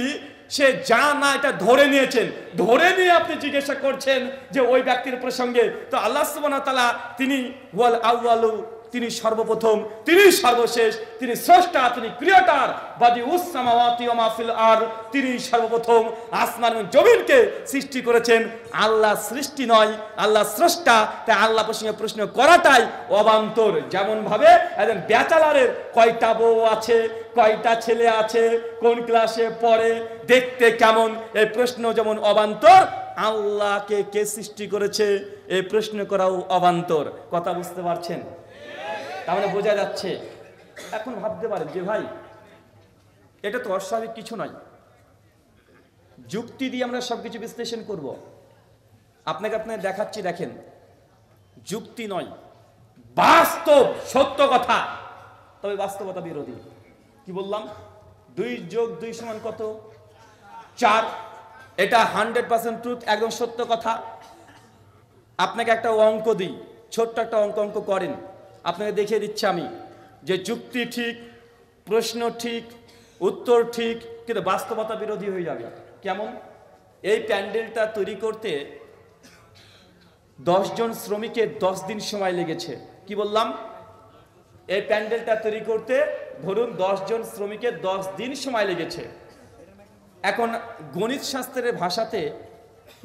সে যা না এটা ধরে নিয়েছেন, ধরে নিয়ে আপনি জিজ্ঞাসা করছেন যে ওই ব্যক্তির প্রসঙ্গে। তো আল্লাহ সুবহানাহু ওয়া তাআলা তিনি ওয়াল আউয়ালু, তিনি সর্বপ্রথম, তিনি সর্বশেষ, তিনি স্রষ্টা, তিনি ক্রিয়েটর। বাদিউস সামাওয়াতি ওয়া মা ফিল আর, তিনি সর্বপ্রথম আসমান এবং জমিনকে সৃষ্টি করেছেন। আল্লাহ সৃষ্টি নয়, আল্লাহ স্রষ্টা। তাই আল্লাহ প্রসঙ্গে প্রশ্ন করাটাই অবান্তর। যেমন ভাবে একজন ব্যাচেলারের কয়টা বউ আছে, কয়টা ছেলে আছে, কোন ক্লাসে পড়ে, দেখতে কেমন, এই প্রশ্ন যেমন অবান্তর, আল্লাহকে কে সৃষ্টি করেছে এই প্রশ্ন করাও অবান্তর। কথা বুঝতে পারছেন? তাহলে বোঝা যাচ্ছে। এখন ভাবতে পারেন যে ভাই এটা তো অস্বাভাবিক কিছু নয়, যুক্তি দিয়ে আমরা সবকিছু বিশ্লেষণ করব। আপনাকে দেখাচ্ছি, দেখেন, যুক্তি নয়, বাস্তব সত্য কথা, তবে বাস্তবতা বিরোধী। কি বললাম? 2 যোগ 2 সমান কত? 4। এটা 100% ট্রুথ, একদম সত্য কথা। আপনাকে একটা অঙ্ক দিই, ছোট্ট একটা অঙ্ক করেন, আপনাকে দেখিয়ে দিচ্ছি আমি যে যুক্তি ঠিক, প্রশ্ন ঠিক, উত্তর ঠিক, কিন্তু বাস্তবতা বিরোধী হয়ে যাবে। কেমন? এই প্যান্ডেলটা তৈরি করতে 10 জন শ্রমিকের 10 দিন সময় লেগেছে। কি বললাম? এই প্যান্ডেলটা তৈরি করতে ধরুন 10 জন শ্রমিকের 10 দিন সময় লেগেছে। এখন গণিত শাস্ত্রের ভাষাতে,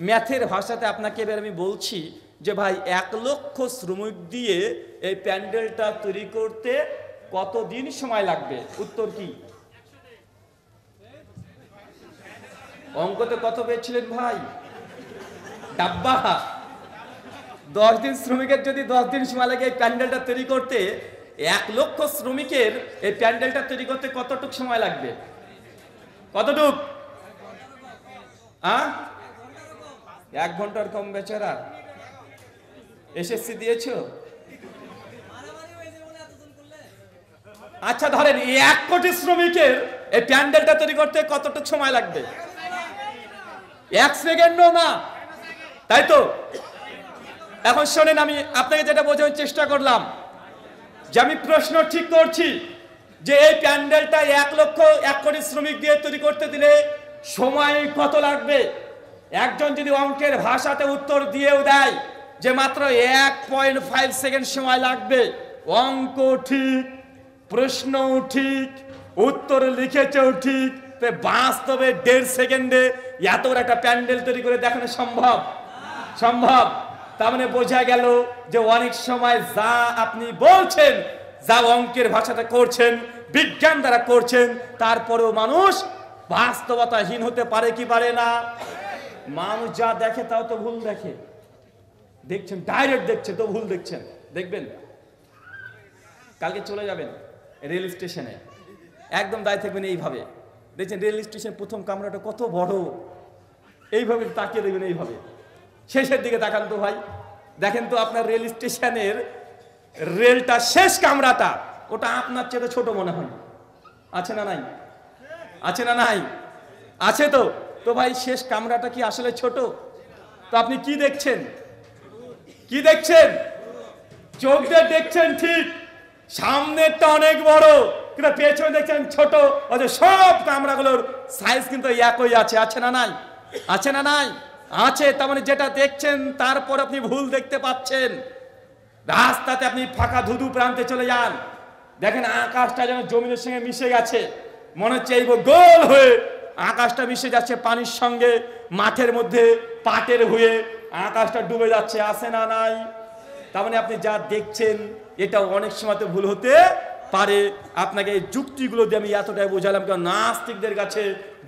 ম্যাথের ভাষাতে আপনাকে এবার আমি বলছি যে ভাই 1 লক্ষ শ্রমিক দিয়ে এই প্যান্ডেলটা তৈরি করতে কত দিন সময় লাগবে? উত্তর কি? অঙ্কতে কত পেয়েছিলেন ভাই? ডাব্বা। 10 দিন শ্রমিকের যদি 10 দিন সময় লাগে এই প্যান্ডেলটা তৈরি করতে, 1 লক্ষ শ্রমিকের এই প্যান্ডেলটা তৈরি করতে কতটুক সময় লাগবে? কতটুক? 1 ঘন্টার কম বেচারা। এসএসসি দিয়েছো? আচ্ছা ধরেন 1 কোটি শ্রমিকের এই প্যান্ডেলটা তৈরি করতে কতটুকু সময় লাগবে? 1 সেকেন্ডও না, তাই তো? এখন শোনেন, আমি আপনাকে যেটা বোঝানোর চেষ্টা করলাম যে আমি প্রশ্ন ঠিক করছি যে এই প্যান্ডেলটা 1 কোটি শ্রমিক দিয়ে তৈরি করতে দিলে সময় কত লাগবে? একজন যদি অঙ্কের ভাষাতে উত্তর দিয়েও দেয় যে মাত্র 1.5 সেকেন্ড সময় লাগবে, অঙ্ক ঠিক, প্রশ্নও ঠিক, উত্তর লিখেছেও ঠিক, বাস্তবে 1.5 সেকেন্ডে এত বড় একটা প্যান্ডেল তৈরি করে দেখানো সম্ভব? সম্ভব। তার মানে বোঝা গেল যে অনেক সময় যা আপনি বলছেন, যা অঙ্কের ভাষাটা করছেন, বিজ্ঞান দ্বারা করছেন, তারপরেও মানুষ বাস্তবতাহীন হতে পারে কি পারে না? মানুষ যা দেখে তাও তো ভুল দেখে। দেখছেন, ডাইরেক্ট দেখছে তো ভুল দেখছেন। দেখবেন কালকে চলে যাবেন রেল স্টেশনে, একদম দাঁড়িয়ে থাকবেন এইভাবে, দেখছেন রেল স্টেশন প্রথম কামরাটা কত বড়, এইভাবে তাকিয়ে দেখবেন, এইভাবে শেষের দিকে তাকান তো ভাই, দেখেন তো আপনার রেল স্টেশনের রেলটা শেষ কামরাটা ওটা আপনার চেয়ে ছোট মনে হয়। আছে না নাই? আছে না নাই? আছে তো। তো ভাই শেষ কামরাটা কি আসলে ছোট? তো আপনি কি দেখছেন? কি দেখছেন? চোখ দিয়ে দেখছেন ঠিক, সামনেরটা অনেক বড়, কিন্তু পেছনে দেখছেন ছোট। অথচ সব কামরাগুলোর সাইজ কিন্তু একই আছে। আছে না নাই? আছে না নাই? আছে। তার মানে যেটা দেখছেন তারপর আপনি ভুল দেখতে পাচ্ছেন। রাস্তাতে আপনি ফাঁকা ধুধু প্রান্তে চলে যান, দেখেন আকাশটা যেন জমিনের সঙ্গে মিশে গেছে, মনে হচ্ছে এই গোল হয়ে আকাশটা মিশে যাচ্ছে পানির সঙ্গে, মাঠের মধ্যে পাটের হয়ে আকাশটা ডুবে যাচ্ছে। আছে না নাই? তার মানে আপনি যা দেখছেন এটা অনেক সময় তো ভুল হতে পারে। আপনাকে এই যুক্তিগুলো দিয়ে আমি এতটাই বোঝালাম, কারণ নাস্তিকদের কাছে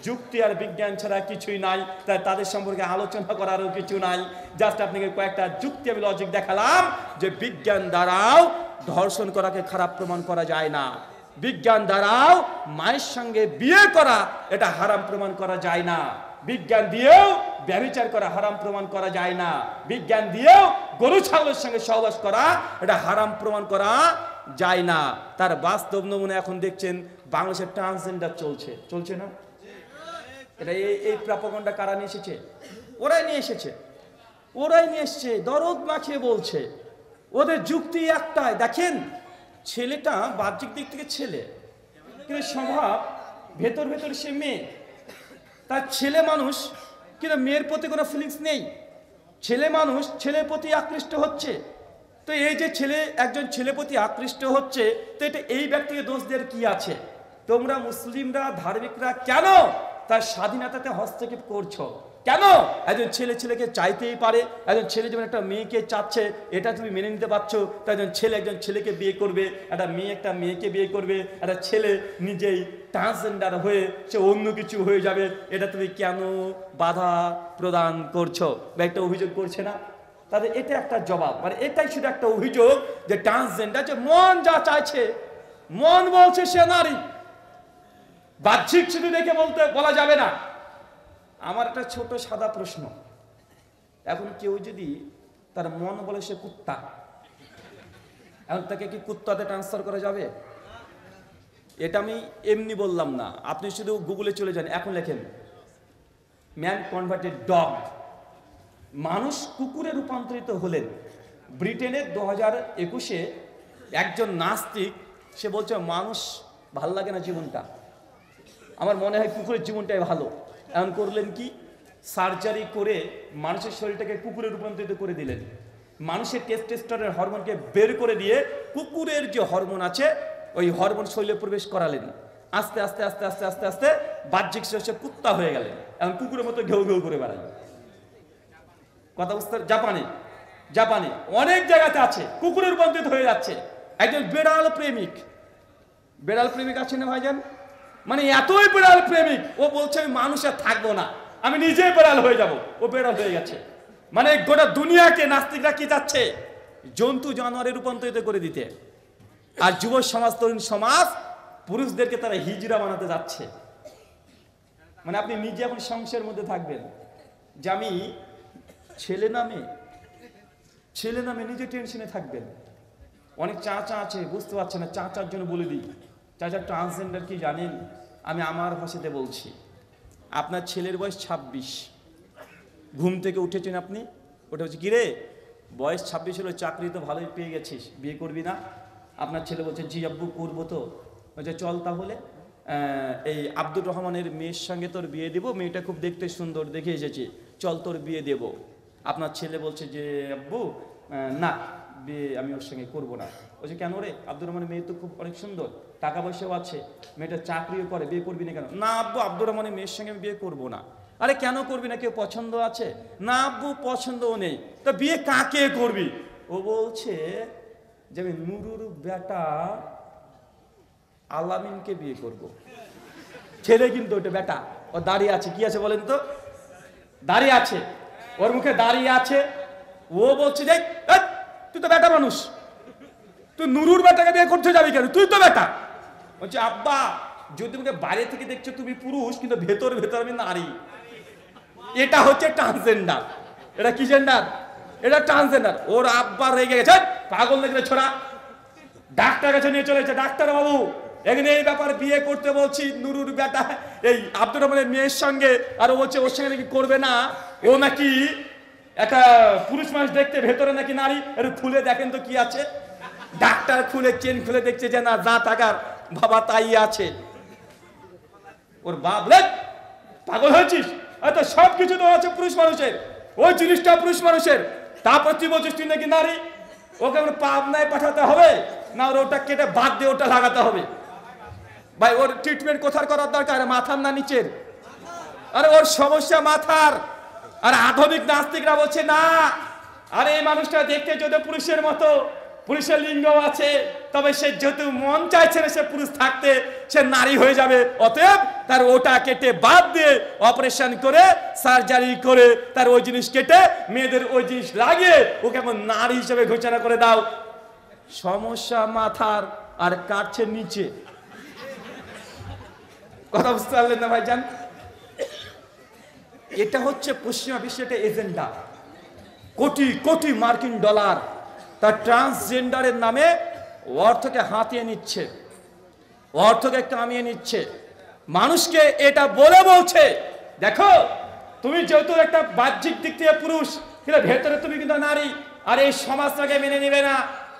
যুক্তি আর বিজ্ঞান ছাড়া কিছুই নাই, তাই তাদের সম্পর্কে আলোচনা করারও কিছু নাই। জাস্ট আপনাকে কয়েকটা যুক্তি আমি লজিক দেখালাম যে বিজ্ঞান দ্বারাও ধর্ষণ করাকে খারাপ প্রমাণ করা যায় না, বিজ্ঞান দ্বারাও মায়ের সঙ্গে বিয়ে করা এটা হারাম প্রমাণ করা যায় না, বিজ্ঞান দিয়েও ব্যভিচার করা হারাম প্রমাণ করা যায় না, বিজ্ঞান দিয়েও গরু ছাগলের সঙ্গে সহবাস করা এটা হারাম প্রমাণ করা যায় না। তার বাস্তব নমুনা এখন দেখছেন বাংলাদেশের ট্রান্সজেন্ডার চলছে না? এটা এই প্রপাগান্ডা কারা নিয়ে এসেছে? ওরাই নিয়ে এসেছে, ওরাই নিয়ে এসছে, দরদ মাখিয়ে বলছে। ওদের যুক্তি একটাই, দেখেন ছেলেটা বাহ্যিক দিক থেকে ছেলে, কিন্তু স্বভাব ভেতর ভেতর সে মেয়ে। তার ছেলে মানুষ, কিন্তু মেয়ের প্রতি কোনো ফিলিংস নেই। ছেলে মানুষ ছেলের প্রতি আকৃষ্ট হচ্ছে। তো এই যে ছেলে একজন ছেলের প্রতি আকৃষ্ট হচ্ছে, তো এটা এই ব্যক্তিকে দোষ দেওয়ার কি আছে? তোমরা মুসলিমরা, ধার্মিকরা কেন তার স্বাধীনতাতে হস্তক্ষেপ করছো? কেন? একজন ছেলে ছেলেকে চাইতেই পারে। একজন ছেলে যেমন একটা মেয়েকে চাচ্ছে, এটা তুমি মেনে নিতে পারছো, তো একজন ছেলেকে বিয়ে করবে, একটা মেয়েকে বিয়ে করবে, একটা ছেলে নিজেই ট্রান্সজেন্ডার হয়ে সে অন্য কিছু হয়ে যাবে, এটা তুমি কেন বাধা প্রদান করছো? বা একটা অভিযোগ করছে না তাদের? এটা একটা জবাব, মানে এটাই শুধু একটা অভিযোগ যে ট্রান্সজেন্ডার, যে মন যা চাইছে, মন বলছে সে নারী, বাহ্যিক শুধু দেখে বলা যাবে না। আমার একটা ছোট সাদা প্রশ্ন, এখন কেউ যদি তার মন বলে সে কুত্তা, এখন তাকে কি কুত্তাতে ট্রান্সফার করা যাবে? এটা আমি এমনি বললাম না, আপনি শুধু গুগলে চলে যান, এখন লেখেন ম্যান কনভার্টেড ডগ, মানুষ কুকুরে রূপান্তরিত হলেন। ব্রিটেনের 2021-এ একজন নাস্তিক সে বলছে মানুষ ভাল লাগে না জীবনটা, আমার মনে হয় কুকুরের জীবনটাই ভালো। এমন করলেন কি, সার্জারি করে মানুষের শরীরটাকে কুকুরে রূপান্তরিত করে দিলেন। মানুষের টেস্টোস্টেরন হরমোনকে বের করে দিয়ে কুকুরের যে হরমোন আছে ওই হরমোন শরীরে প্রবেশ করালেন। আস্তে আস্তে আস্তে আস্তে আস্তে আস্তে বাহ্যিক সে কুত্তা হয়ে গেলেন, এখন কুকুরের মতো ঘেউ ঘেউ করে বেড়ায়। কথা বুঝতে? জাপানে অনেক জায়গাতে আছে, কুকুরে রূপান্তরিত হয়ে যাচ্ছে। একজন বেড়াল প্রেমিক আছে না ভাইজান, মানে এতই বেড়াল প্রেমিক, ও বলছে আমি মানুষ আর থাকবো না, আমি নিজে বেড়াল হয়ে যাব। ও বেড়াল হয়ে গেছে। মানে গোটা দুনিয়াকে নাস্তিকরা কি চাচ্ছে? জন্তু জানোয়ারে রূপান্তরিত করে দিতে। আর যুব সমাজ, তরুণ সমাজ, পুরুষদেরকে তারা হিজড়া বানাতে যাচ্ছে। মানে আপনি নিজে এখন সংসারের মধ্যে থাকবেন যে আমি ছেলে না মেয়ে, ছেলে নামে নিজে টেনশনে থাকবেন। অনেক চাচা আছে বুঝতে পারছে না, চাচার জন্য বলে দিই, চাচা ট্রান্সজেন্ডার কি জানেন? আমি আমার ভাষাতে বলছি। আপনার ছেলের বয়স 26, ঘুম থেকে উঠেছেন আপনি, ওটা হচ্ছে কিরে বয়স 26 হলো, চাকরি তো ভালোই পেয়ে গেছিস, বিয়ে করবি না? আপনার ছেলে বলছে জি আব্বু করবো। তো বলছে চল তাহলে এই আব্দুর রহমানের মেয়ের সঙ্গে তোর বিয়ে দেবো, মেয়েটা খুব দেখতে সুন্দর, দেখে এসেছি, চল তোর বিয়ে দেবো। আপনার ছেলে বলছে যে আব্বু না, বিয়ে আমি ওর সঙ্গে করবো না। বলছে কেন রে? আব্দুর রহমানের মেয়ে তো খুব অনেক সুন্দর, টাকা পয়সাও আছে, মেয়েটা চাকরিও করে, বিয়ে করবি না কেন? না আব্বু, আব্দুর রহমানের মেয়ের সঙ্গে আমি বিয়ে করবো না। আরে কেন করবি না? কেউ পছন্দ আছে? না আব্বু পছন্দও নেই। তা বিয়ে কাকে করবি? ও বলছে যে আমি নুরুর বেটা আলামিনকে বিয়ে করব। ছেলে কিন্তু ওটা বেটা, ও দাঁড়িয়ে আছে, কি আছে বলেন তো? দাঁড়িয়ে আছে, ওর মুখে দাঁড়িয়ে আছে। ও বলছে যে তুই তো বেটা মানুষ, তুই নুরুর বেটাকে বিয়ে করতে যাবি কেন? তুই তো বেটা। বলছে আব্বা যদি মুখে বাইরে থেকে দেখছো তুমি পুরুষ, কিন্তু ভেতর ভেতর আমি নারী। এটা হচ্ছে ট্রান্সজেন্ডার। এটা কি জেন্ডার? এটা ট্রান্সজেন্ডার। ওর আব্বা রেগে গেছে, পাগল লেগে ছোড়া, ডাক্তার কাছে নিয়ে চলেছে। ডাক্তার বাবু এখানে এই ব্যাপার বিয়ে করতে বলছি নুরুর বেটা এই আব্দুর রহমানের মেয়ের সঙ্গে, আর ও বলছে ওর সঙ্গে নাকি করবে না, ও নাকি একটা পুরুষ মানুষ দেখতে, ভেতরে নাকি নারী। একটু খুলে দেখেন তো কি আছে। ডাক্তার খুলে চেন খুলে দেখছে যে না, যা টাকার বাবা তাই আছে। ওর বাপ লে পাগল হয়েছিস, এত সব কিছু তো আছে পুরুষ মানুষের, ওই জিনিসটা পুরুষ মানুষের, তারপর তুই বলছিস তুই নাকি নারী। ওকে আমরা পাবনায় পাঠাতে হবে না, ওটা কেটে বাদ দিয়ে ওটা লাগাতে হবে? ভাই ওর ট্রিটমেন্ট কোথার করার দরকার? মাথার না নিচের? আরে ওর সমস্যা মাথার। আর আধুনিক নাস্তিকরা বলছে না, আরে এই মানুষটা দেখতে যদি পুরুষের মতো, পুরুষের লিঙ্গ আছে, তবে সে যেহেতু মন চাইছে না সে পুরুষ থাকতে, সে নারী হয়ে যাবে, অতএব তার ওটা কেটে বাদ দিয়ে অপারেশন করে, সার্জারি করে, তার ওই জিনিস কেটে মেয়েদের ওই জিনিস লাগিয়ে ওকে এখন নারী হিসেবে ঘোষণা করে দাও। সমস্যা মাথার আর কাটছে নিচে। কথা বুঝতে পারলেন না ভাইজান? এটা হচ্ছে পশ্চিমা বিশ্বের এজেন্ডা। কোটি কোটি মার্কিন ডলার তার ট্রান্সজেন্ডারের নামে অর্থকে হাতিয়ে নিচ্ছে, অর্থকে কামিয়ে নিচ্ছে। মানুষকে এটা বলে বলছে দেখো তুমি যেহেতু একটা বাহ্যিক দিক থেকে পুরুষ, কিন্তু ভেতরে তুমি কিন্তু নারী, আর এই সমাজটাকে মেনে নেবে না।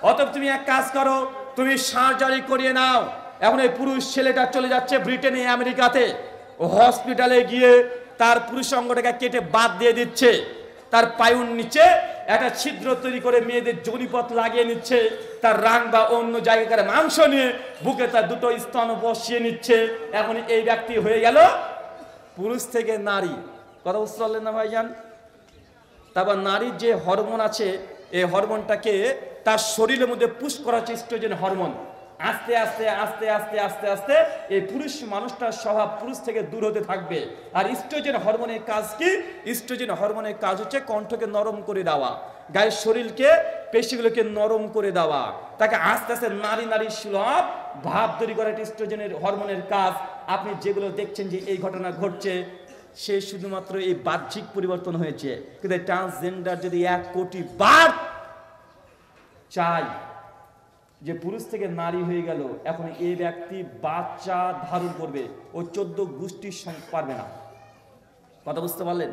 অতএব তুমি এক কাজ করো, তুমি সার্জারি করিয়ে নাও। এখন এই পুরুষ ছেলেটা চলে যাচ্ছে ব্রিটেনে, আমেরিকাতে, ও হসপিটালে গিয়ে তার পুরুষ অঙ্গটাকে কেটে বাদ দিয়ে দিচ্ছে, তার পায়ুর নিচে একটা ছিদ্র তৈরি করে মেয়েদের যোনিপথ লাগিয়ে নিচ্ছে, তার রাং বা অন্য জায়গাকার মাংস নিয়ে বুকে তার দুটো স্তন বসিয়ে নিচ্ছে। এখন এই ব্যক্তি হয়ে গেল পুরুষ থেকে নারী। কথা বুঝতে পারলেন না ভাইজান? তারপর নারীর যে হরমোন আছে, এই হরমোনটাকে তার শরীরের মধ্যে পুশ করা হচ্ছে ইস্ট্রোজেন হরমোন। আস্তে আস্তে আস্তে আস্তে আস্তে আস্তে এই পুরুষ মানুষটার স্বভাব পুরুষ থেকে দূর হতে থাকবে। আর ইস্ট্রোজেন হরমোনের কাজ কি? ইস্ট্রোজেন হরমোনের কাজ হচ্ছে কণ্ঠকে নরম করে দেওয়া, গায়ের শরীরকে পেশিগুলোকে নরম করে দেওয়া, তাকে আস্তে আস্তে নারী নারী সুলভ ভাব তৈরি করা ইস্ট্রোজেনের হরমোনের কাজ। আপনি যেগুলো দেখছেন যে এই ঘটনা ঘটছে, সে শুধুমাত্র এই বাহ্যিক পরিবর্তন হয়েছে। কিন্তু ট্রান্সজেন্ডার যদি 1 কোটি বার চাই যে পুরুষ থেকে নারী হয়ে গেল, এখন এই ব্যক্তি বাচ্চা ধারণ করবে, ও 14 গোষ্ঠীর সঙ্গে পারবে না। কথা বুঝতে পারলেন?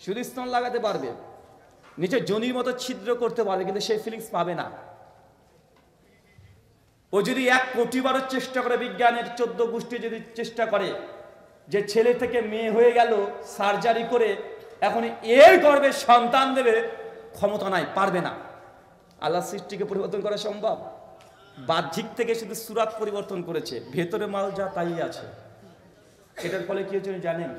শুধু স্তন লাগাতে পারবে, নিচে জনির মতো ছিদ্র করতে পারবে, কিন্তু সেই ফিলিংস পাবে না। ও যদি 1 কোটি বারও চেষ্টা করে, বিজ্ঞানের 14 গোষ্ঠী যদি চেষ্টা করে যে ছেলে থেকে মেয়ে হয়ে গেল সার্জারি করে, এখন এর গর্ভে সন্তান দেবে, ক্ষমতা নাই, পারবে না। আল্লাহ সৃষ্টিকে পরিবর্তন করা সম্ভব? বাহ্যিক থেকে শুধু সুরাত পরিবর্তন করেছে, ভেতরে মাল যা তাই আছে। এটার ফলে কি হচ্ছে জানেন?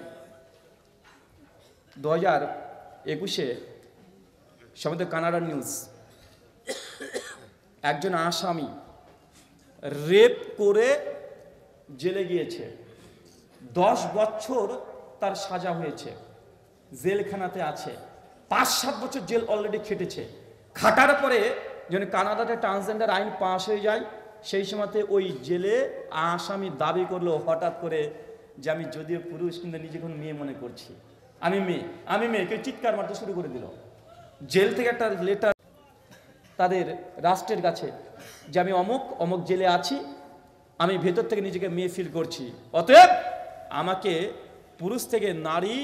2021-এ সম্ভবত কানাডার নিউজ, একজন আসামি রেপ করে জেলে গিয়েছে, 10 বছর তার সাজা হয়েছে, জেলখানাতে আছে, 5-7 বছর জেল অলরেডি খেটেছে। খাটার পরে যখন কানাডাতে ট্রান্সজেন্ডার আইন পাশ হয়ে যায়, সেই সময়তে ওই জেলে আসামি দাবি করলো হঠাৎ করে যে আমি যদিও পুরুষ কিন্তু নিজেকে মেয়ে মনে করছি, আমি মেয়ে, আমি মেয়ে। কেউ চিৎকার মারতে শুরু করে দিল। জেল থেকে একটা লেটার তাদের রাষ্ট্রের কাছে যে আমি অমুক অমুক জেলে আছি, আমি ভেতর থেকে নিজেকে মেয়ে ফিল করছি, অতএব আমাকে পুরুষ থেকে নারী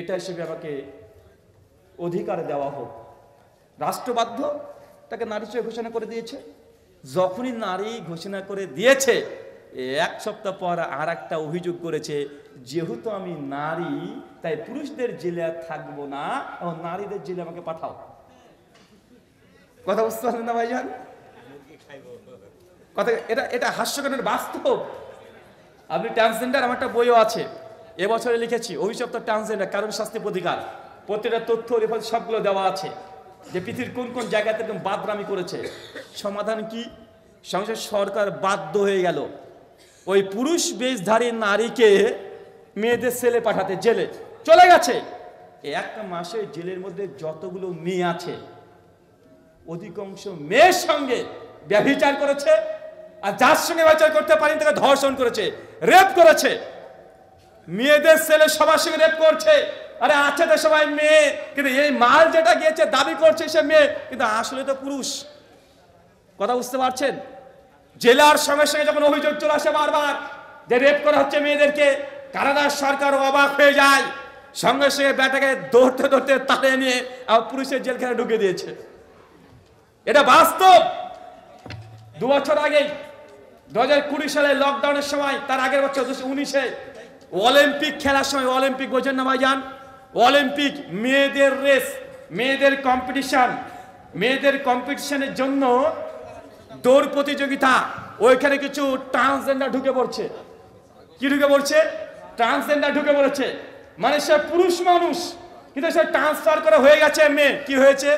এটা হিসেবে আমাকে অধিকার দেওয়া হোক। রাষ্ট্র বাধ্য তাকে নারী হিসেবে ঘোষণা করে দিয়েছে। যখনই নারী ঘোষণা করে দিয়েছে, এক সপ্তাহ পর আর একটা অভিযোগ করেছে, যেহেতু আমি নারী তাই পুরুষদের জেলে থাকবো না এবং নারীদের জেলে আমাকে পাঠাও। কথা বুঝতে পারলেন না ভাইজান? কথা এটা হাস্যকরের বাস্তব। আপনি ট্রান্সজেন্ডার, আমার একটা বইও আছে, এবছরে লিখেছি অভিশপ্ত ট্রান্সজেন্ডার কারণ শাস্তি প্রতিকার। প্রত্যেকটা তথ্য রেফারেন্স সবগুলো দেওয়া আছে যে পৃথিবীর কোন কোন জায়গাতে একদম বাদরামি করেছে। সমাধান কি? সংসার সরকার বাধ্য হয়ে গেল ওই পুরুষ বেশধারী নারীকে মেয়েদের ছেলে পাঠাতে, জেলে চলে গেছে। একটা মাসে জেলের মধ্যে যতগুলো মেয়ে আছে অধিকাংশ মেয়ের সঙ্গে ব্যভিচার করেছে, আর যার সঙ্গে ব্যভিচার করতে পারেনি তাকে ধর্ষণ করেছে, রেপ করেছে। মেয়েদের ছেলে সবার সঙ্গে রেপ করছে। আরে আছে তো সবাই মেয়ে, কিন্তু এই মাল যেটা গিয়েছে দাবি করছে সে মেয়ে, কিন্তু আসলে তো পুরুষ। কথা বুঝতে পারছেন? জেলার সঙ্গে সঙ্গে যখন অভিযোগ চলে আসে বারবার যে রেপ করা হচ্ছে মেয়েদেরকে, কানাডার সরকার অবাক হয়ে যায়, সঙ্গে সঙ্গে ব্যাটাকে দৌড়তে দৌড়তে তাড়িয়ে নিয়ে আবার পুলিশের জেলখানে ঢুকে দিয়েছে। এটা বাস্তব। 2 বছর আগে 2020 সালে লকডাউনের সময়, তার আগের বছর 2019-এ অলিম্পিক খেলার সময়, অলিম্পিক বোঝেন না ভাইজান? অলিম্পিক মেয়েদের রেস, মেয়েদের কম্পিটিশন, মেয়েদের কম্পিটিশনের জন্য দৌড় প্রতিযোগিতা, ওইখানে কিছু ট্রান্সজেন্ডার ঢুকে পড়ছে। কি ঢুকে পড়ছে? ট্রান্সজেন্ডার ঢুকে পড়েছে। মানে সে পুরুষ মানুষ কিন্তু সে ট্রান্সফার করা হয়ে গেছে মেয়ে। কি হয়েছে?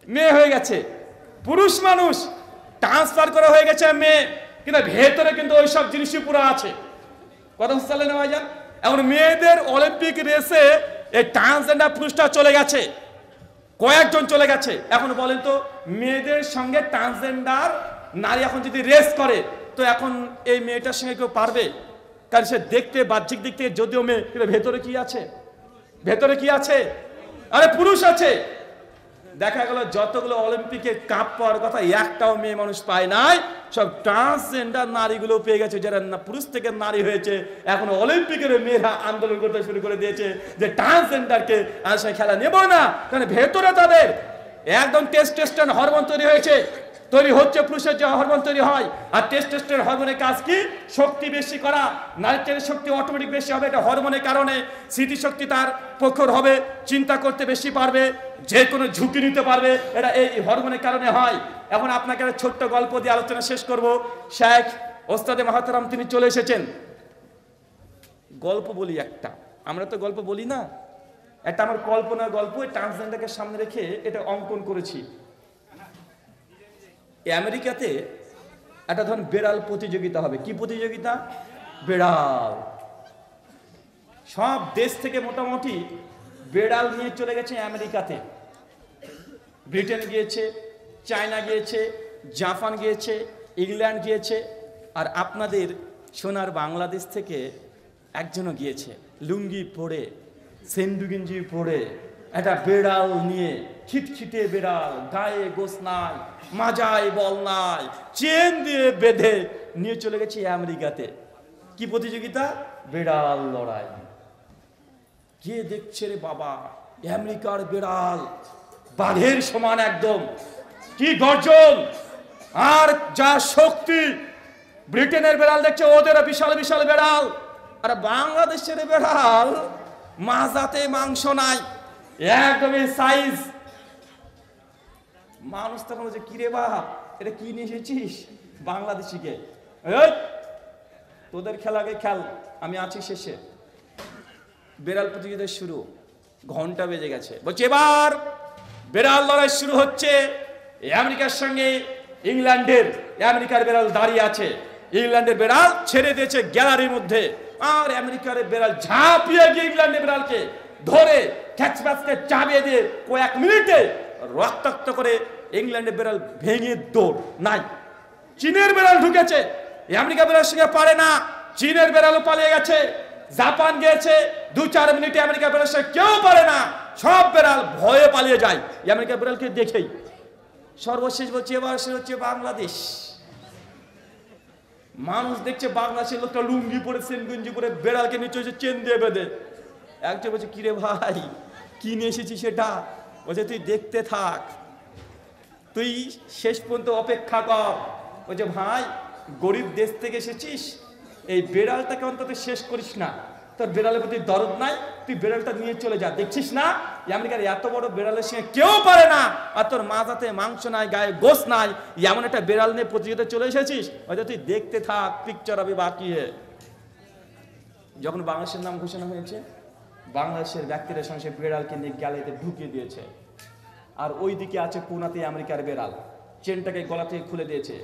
মেয়ে হয়ে গেছে। পুরুষ মানুষ ট্রান্সফার করা হয়ে গেছে মেয়ে, কিন্তু ভেতরে কিন্তু ওইসব জিনিসই পুরো আছে। কথা বুঝতে পারলেন ভাইজান? এখন মেয়েদের অলিম্পিক রেসে এই ট্রান্সজেন্ডার পুরুষটা চলে গেছে, কয়েকজন চলে গেছে। এখন বলেন তো, মেয়েদের সঙ্গে ট্রান্সজেন্ডার নারী এখন যদি রেস করে, তো এখন এই মেয়েটার সঙ্গে কেউ পারবে? কারণ সে দেখতে বাহ্যিক দিক থেকে যদিও মেয়ে, কিন্তু ভেতরে কি আছে? ভেতরে কি আছে? আরে পুরুষ আছে। দেখা গেল যতগুলো অলিম্পিকে কাপ পাওয়ার কথা একটাও মেয়ে মানুষ পায় নাই, সব ট্রান্সজেন্ডার নারীগুলো পেয়ে গেছে, যারা পুরুষ থেকে নারী হয়েছে। এখন অলিম্পিকের মেয়েরা আন্দোলন করতে শুরু করে দিয়েছে যে ট্রান্সজেন্ডারকে আর সে খেলা নেব না, কারণ ভেতরে তাদের একদম টেস্টোস্টেরন হরমোন তৈরি হয়েছে, তৈরি হচ্ছে পুরুষের যে হরমোন তৈরি হয়। আর টেস্টোস্টেরন হরমোনের কাজ কি? শক্তি বেশি করা। নারীর শক্তি অটোমেটিক বেশি হবে, এটা হরমোনের কারণে। স্মৃতিশক্তি তার প্রখর হবে, চিন্তা করতে বেশি পারবে, যে কোনো ঝুঁকি নিতে পারবে, এটা এই হরমোনের কারণে হয়। এখন আপনাকে একটা ছোট্ট গল্প দিয়ে আলোচনা শেষ করব। শেখ ওস্তাদে মাহাতারাম তিনি চলে এসেছেন। গল্প বলি একটা, আমরা তো গল্প বলি না, একটা আমার কল্পনার গল্প, ট্রান্সজেন্ডারকে সামনে রেখে এটা অঙ্কন করেছি। আমেরিকাতে একটা ধরুন বেড়াল প্রতিযোগিতা হবে। কি প্রতিযোগিতা? বেড়াল। সব দেশ থেকে মোটামুটি বেড়াল নিয়ে চলে গেছে আমেরিকাতে। ব্রিটেন গিয়েছে, চায়না গিয়েছে, জাপান গিয়েছে, ইংল্যান্ড গিয়েছে, আর আপনাদের সোনার বাংলাদেশ থেকে একজনও গিয়েছে, লুঙ্গি পরে, সেন্ডু গেঞ্জি পরে, একটা বেড়াল নিয়ে, খিটখিটে বেড়াল, গায়ে গোস নাই, মাজায় বল নাই, চেন দিয়ে বেঁধে নিয়ে চলে গেছে আমেরিকাতে। কি প্রতিযোগিতা? বেড়াল লড়াই। কে দেখছে রে বাবা, আমেরিকার বেড়াল বাঘের সমান একদম, কি গর্জন আর যা শক্তি। ব্রিটেনের বেড়াল দেখছে ওদের বিশাল বিশাল বেড়াল, আর বাংলাদেশের বেড়াল মাজাতে মাংস নাই, একদমই সাইজ। মানুষ তখন বলছে, কিরে বাপ, এটা কি নিয়ে এসেছিস বাংলাদেশিকে? তোদের খেলাকে খেল, আমি আছি শেষে। বেড়াল প্রতিযোগিতা শুরু, ঘন্টা বেজে গেছে। বলছে এবার বেড়াল লড়াই শুরু হচ্ছে আমেরিকার সঙ্গে ইংল্যান্ডের। আমেরিকার বেড়াল দাঁড়িয়ে আছে, ইংল্যান্ডের বেড়াল ছেড়ে দিয়েছে গ্যালারির মধ্যে, আর আমেরিকার বেড়াল ঝাঁপিয়ে গিয়ে ইংল্যান্ডের বেড়ালকে ধরে ক্যাচব্যাচকে চাবিয়ে দিয়ে কয়েক মিনিটে রক্তাক্ত করে ইংল্যান্ডের বেড়াল ভেঙে দৌড় নাই। চীনের বেড়াল ঢুকেছে, আমেরিকা বেড়াল সঙ্গে পারে না, চীনের বেড়ালও পালিয়ে গেছে। জাপান গিয়েছে, 2-4 মিনিটে আমেরিকা বেড়াল সঙ্গে কেউ পারে না, সব বেড়াল ভয়ে পালিয়ে যায় আমেরিকা বেড়ালকে দেখেই। সর্বশেষ বলছে এবার সে হচ্ছে বাংলাদেশ। মানুষ দেখছে বাংলাদেশের লোকটা লুঙ্গি পরে সেনগুঞ্জি পরে বেড়ালকে নিচে হচ্ছে চেন দিয়ে বেঁধে। একজন বলছে কিরে ভাই কি নিয়ে এসেছিস সেটা? বলছে তুই দেখতে থাক, তুই শেষ পর্যন্ত অপেক্ষা কর। বলছে ভাই গরিব দেশ থেকে এসেছিস, এই বেড়ালটাকে অন্তত শেষ করিস না, তোর বেড়ালের প্রতি দরদ নাই, তুই বেড়ালটা নিয়ে চলে যা। দেখছিস না আমেরিকার এত বড় বেড়ালের সঙ্গে কেউ পারে না, আর তোর মাথাতে মাংস নাই, গায়ে গোস নাই, এমন একটা বেড়াল নিয়ে প্রতিযোগিতা চলে এসেছিস, হয়তো তুই দেখতে থাক, পিকচার হবে বাকি। যখন বাংলাদেশের নাম ঘোষণা হয়েছে, বাংলাদেশের ব্যক্তিরা সঙ্গে বেড়ালকে নিয়ে গ্যালারিতে ঢুকিয়ে দিয়েছে। আর ওই দিকে আছে পুনাতে আমেরিকার বেড়াল, চেনটাকে গলা থেকে খুলে দিয়েছে,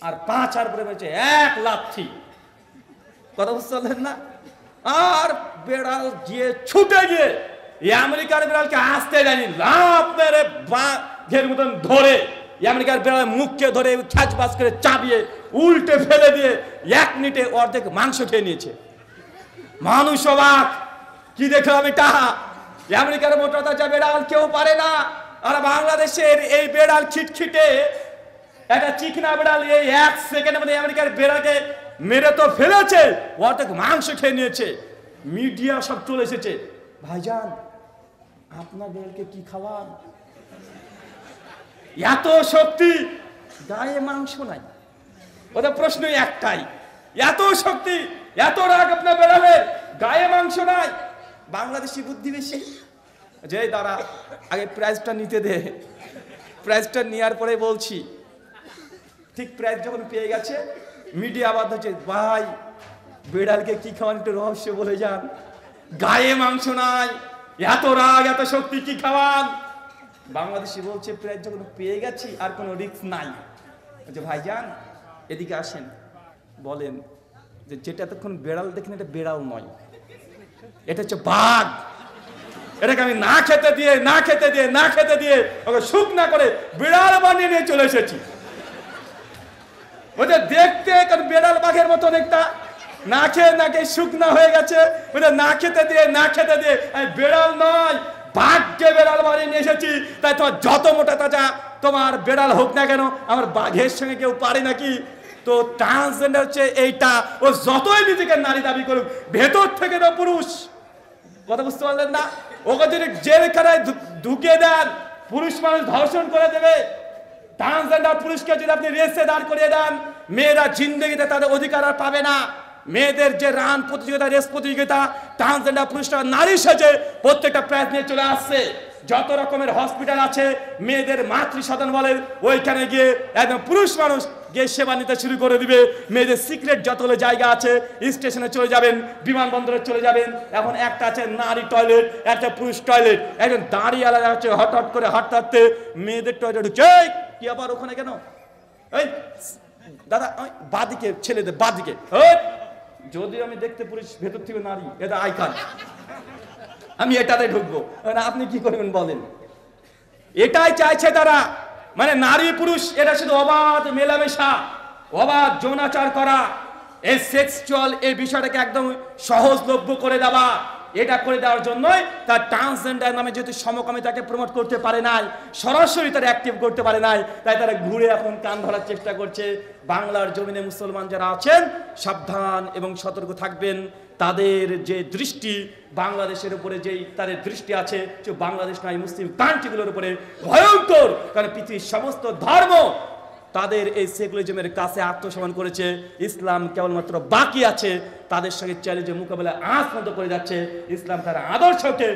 আর 5 পরে রয়েছে 1 লাথি। কথা বুঝতে না? আর বেড়াল গিয়ে ছুটে গিয়ে আমেরিকার বেড়ালকে আসতে জানি লাভ মেরে বাঘের মতন ধরে আমেরিকার বেড়ালের মুখকে ধরে খ্যাচবাস করে চাবিয়ে উল্টে ফেলে দিয়ে 1 মিনিটে অর্ধেক মাংস খেয়ে নিয়েছে। মানুষ অবাক, কি দেখলাম এটা? আমেরিকার মোটা তাজা বেড়াল কেউ পারে না, আর বাংলাদেশের এই বেড়াল খিটখিটে একটা চিকনা বেড়াল এই 1 সেকেন্ডের মধ্যে আমেরিকার বেড়ালকে মেরে তো ফেলেছে, অর্ধেক মাংস খেয়ে নিয়েছে। মিডিয়া সব চলে এসেছে, ভাইজান আপনার বেড়ালকে কি খাওয়ান? এত শক্তি, গায়ে মাংস নাই। ওদের প্রশ্নই একটাই, এত শক্তি, এত রাগ আপনার বেড়ালের, গায়ে মাংস নাই। বাংলাদেশি বুদ্ধি বেশি। যে দাঁড়া আগে প্রাইজটা নিতে দে, প্রাইজটা নেওয়ার পরে বলছি। ঠিক প্রাইজ যখন পেয়ে গেছে, মিডিয়া আবার হচ্ছে, ভাই বেড়ালকে কি খাওয়ান একটু রহস্য বলে যান, গায়ে মাংস নাই, এত রাগ এত শক্তি কি খাওয়ান? বাংলাদেশি বলছে প্রাইজ যখন পেয়ে গেছি আর কোনো রিস্ক নাই। বলছে ভাইজান এদিকে আসেন, বলেন যে যেটা এতক্ষণ বেড়াল দেখেন এটা বেড়াল নয়, এটা হচ্ছে বাঘ। এটাকে আমি না খেতে দিয়ে না খেতে দিয়ে না খেতে দিয়ে ওকে সুখ না করে বিড়াল বানিয়ে নিয়ে চলে এসেছি। ওদের দেখতে বেড়াল বাঘের মতন একটা, না খেয়ে না খেয়ে শুকনা হয়ে গেছে, ওদের না খেতে দিয়ে না খেতে দিয়ে বেড়াল নয় বাঘকে বেড়াল বানিয়ে নিয়ে এসেছি। তাই তোমার যত মোটা তাজা তোমার বেড়াল হোক না কেন, আমার বাঘের সঙ্গে কেউ পারে নাকি? তো ট্রান্সজেন্ডার হচ্ছে এইটা, ও যতই নিজেকে নারী দাবি করুক ভেতর থেকে তো পুরুষ। কথা বুঝতে পারলেন না? ওকে যদি জেলখানায় ঢুকিয়ে দেন, পুরুষ মানুষ ধর্ষণ করে দেবে। ট্রান্সজেন্ডার পুরুষকে যদি আপনি রেসে দাঁড় করিয়ে দেন, মেয়েরা জিন্দগিতে তাদের অধিকার আর পাবে না। মেয়েদের যে রান প্রতিযোগিতা, রেস প্রতিযোগিতা, ট্রান্সজেন্ডার পুরুষরা নারী সেজে প্রত্যেকটা প্রাইজ নিয়ে চলে আসছে। যত রকমের হসপিটাল আছে মেয়েদের মাতৃ সদন বলেন, ওইখানে গিয়ে একদম পুরুষ মানুষ গিয়ে সেবা নিতে শুরু করে দিবে। মেয়েদের সিক্রেট যতগুলো জায়গা আছে, স্টেশনে চলে যাবেন, বিমানবন্দরে চলে যাবেন, এখন একটা আছে নারী টয়লেট, একটা পুরুষ টয়লেট। একজন দাঁড়িয়ে আলাদা হচ্ছে, হঠাৎ করে হাঁটতে মেয়েদের টয়লেট ঢুকছে, কি আবার ওখানে কেন? এই দাদা বাদিকে, ছেলেদের বাদিকে। যদি আমি দেখতে পুরুষ ভেতর থেকে নারী, এটা আইকান, আমি এটাতে ঢুকবো। আপনি কি করবেন বলেন? এটাই চাইছে তারা, মানে নারী পুরুষ এটা শুধু অবাধ মেলামেশা, অবাধ যৌনাচার করা, এই সেক্সুয়াল এই বিষয়টাকে একদম সহজলভ্য করে দেওয়া। এটা করে দেওয়ার জন্যই তার ট্রান্সজেন্ডার নামে যেহেতু সমকামিতাকে প্রমোট করতে পারে নাই, সরাসরি তারা অ্যাক্টিভ করতে পারে নাই, তাই তারা ঘুরে এখন কান ধরার চেষ্টা করছে। বাংলার জমিনে মুসলমান যারা আছেন সাবধান এবং সতর্ক থাকবেন। তাদের যে দৃষ্টি বাংলাদেশের উপরে, যেই তাদের দৃষ্টি আছে যে বাংলাদেশ নয় মুসলিম কান্ট্রিগুলোর উপরে ভয়ঙ্কর, কারণ পৃথিবীর সমস্ত ধর্ম তাদের এই সেকুলারিজমের কাছে আত্মসমর্পণ করেছে। ইসলাম কেবলমাত্র বাকি আছে, তাদের সঙ্গে চ্যালেঞ্জে মোকাবেলা আজ পর্যন্ত করে যাচ্ছে। ইসলাম তার আদর্শকে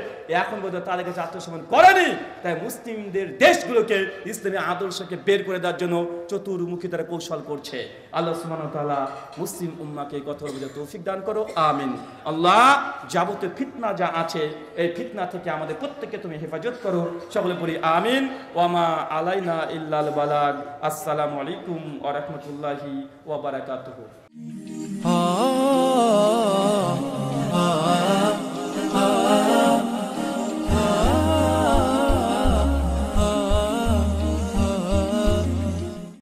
এখন পর্যন্ত তাদের কাছে আত্মসমর্পণ করেনি। তাই মুসলিমদের দেশগুলোকে ইসলামী আদর্শকে বের করে দেওয়ার জন্য চতুর্মুখী তারা কৌশল করছে। আল্লাহ সুবহানাহু ওয়া তাআলা মুসলিম উম্মাহকে কথা বোঝার তৌফিক দান করো, আমিন। আল্লাহ যাবতীয় ফিতনা যা আছে এই ফিতনা থেকে আমাদের প্রত্যেককে তুমি হেফাজত করো, সকলে পড়ি আমিন। ওয়া মা আলাইনা ইল্লাল বালাগ। আসসালামু আলাইকুম ওয়া রাহমাতুল্লাহি ওয়া বারাকাতুহু।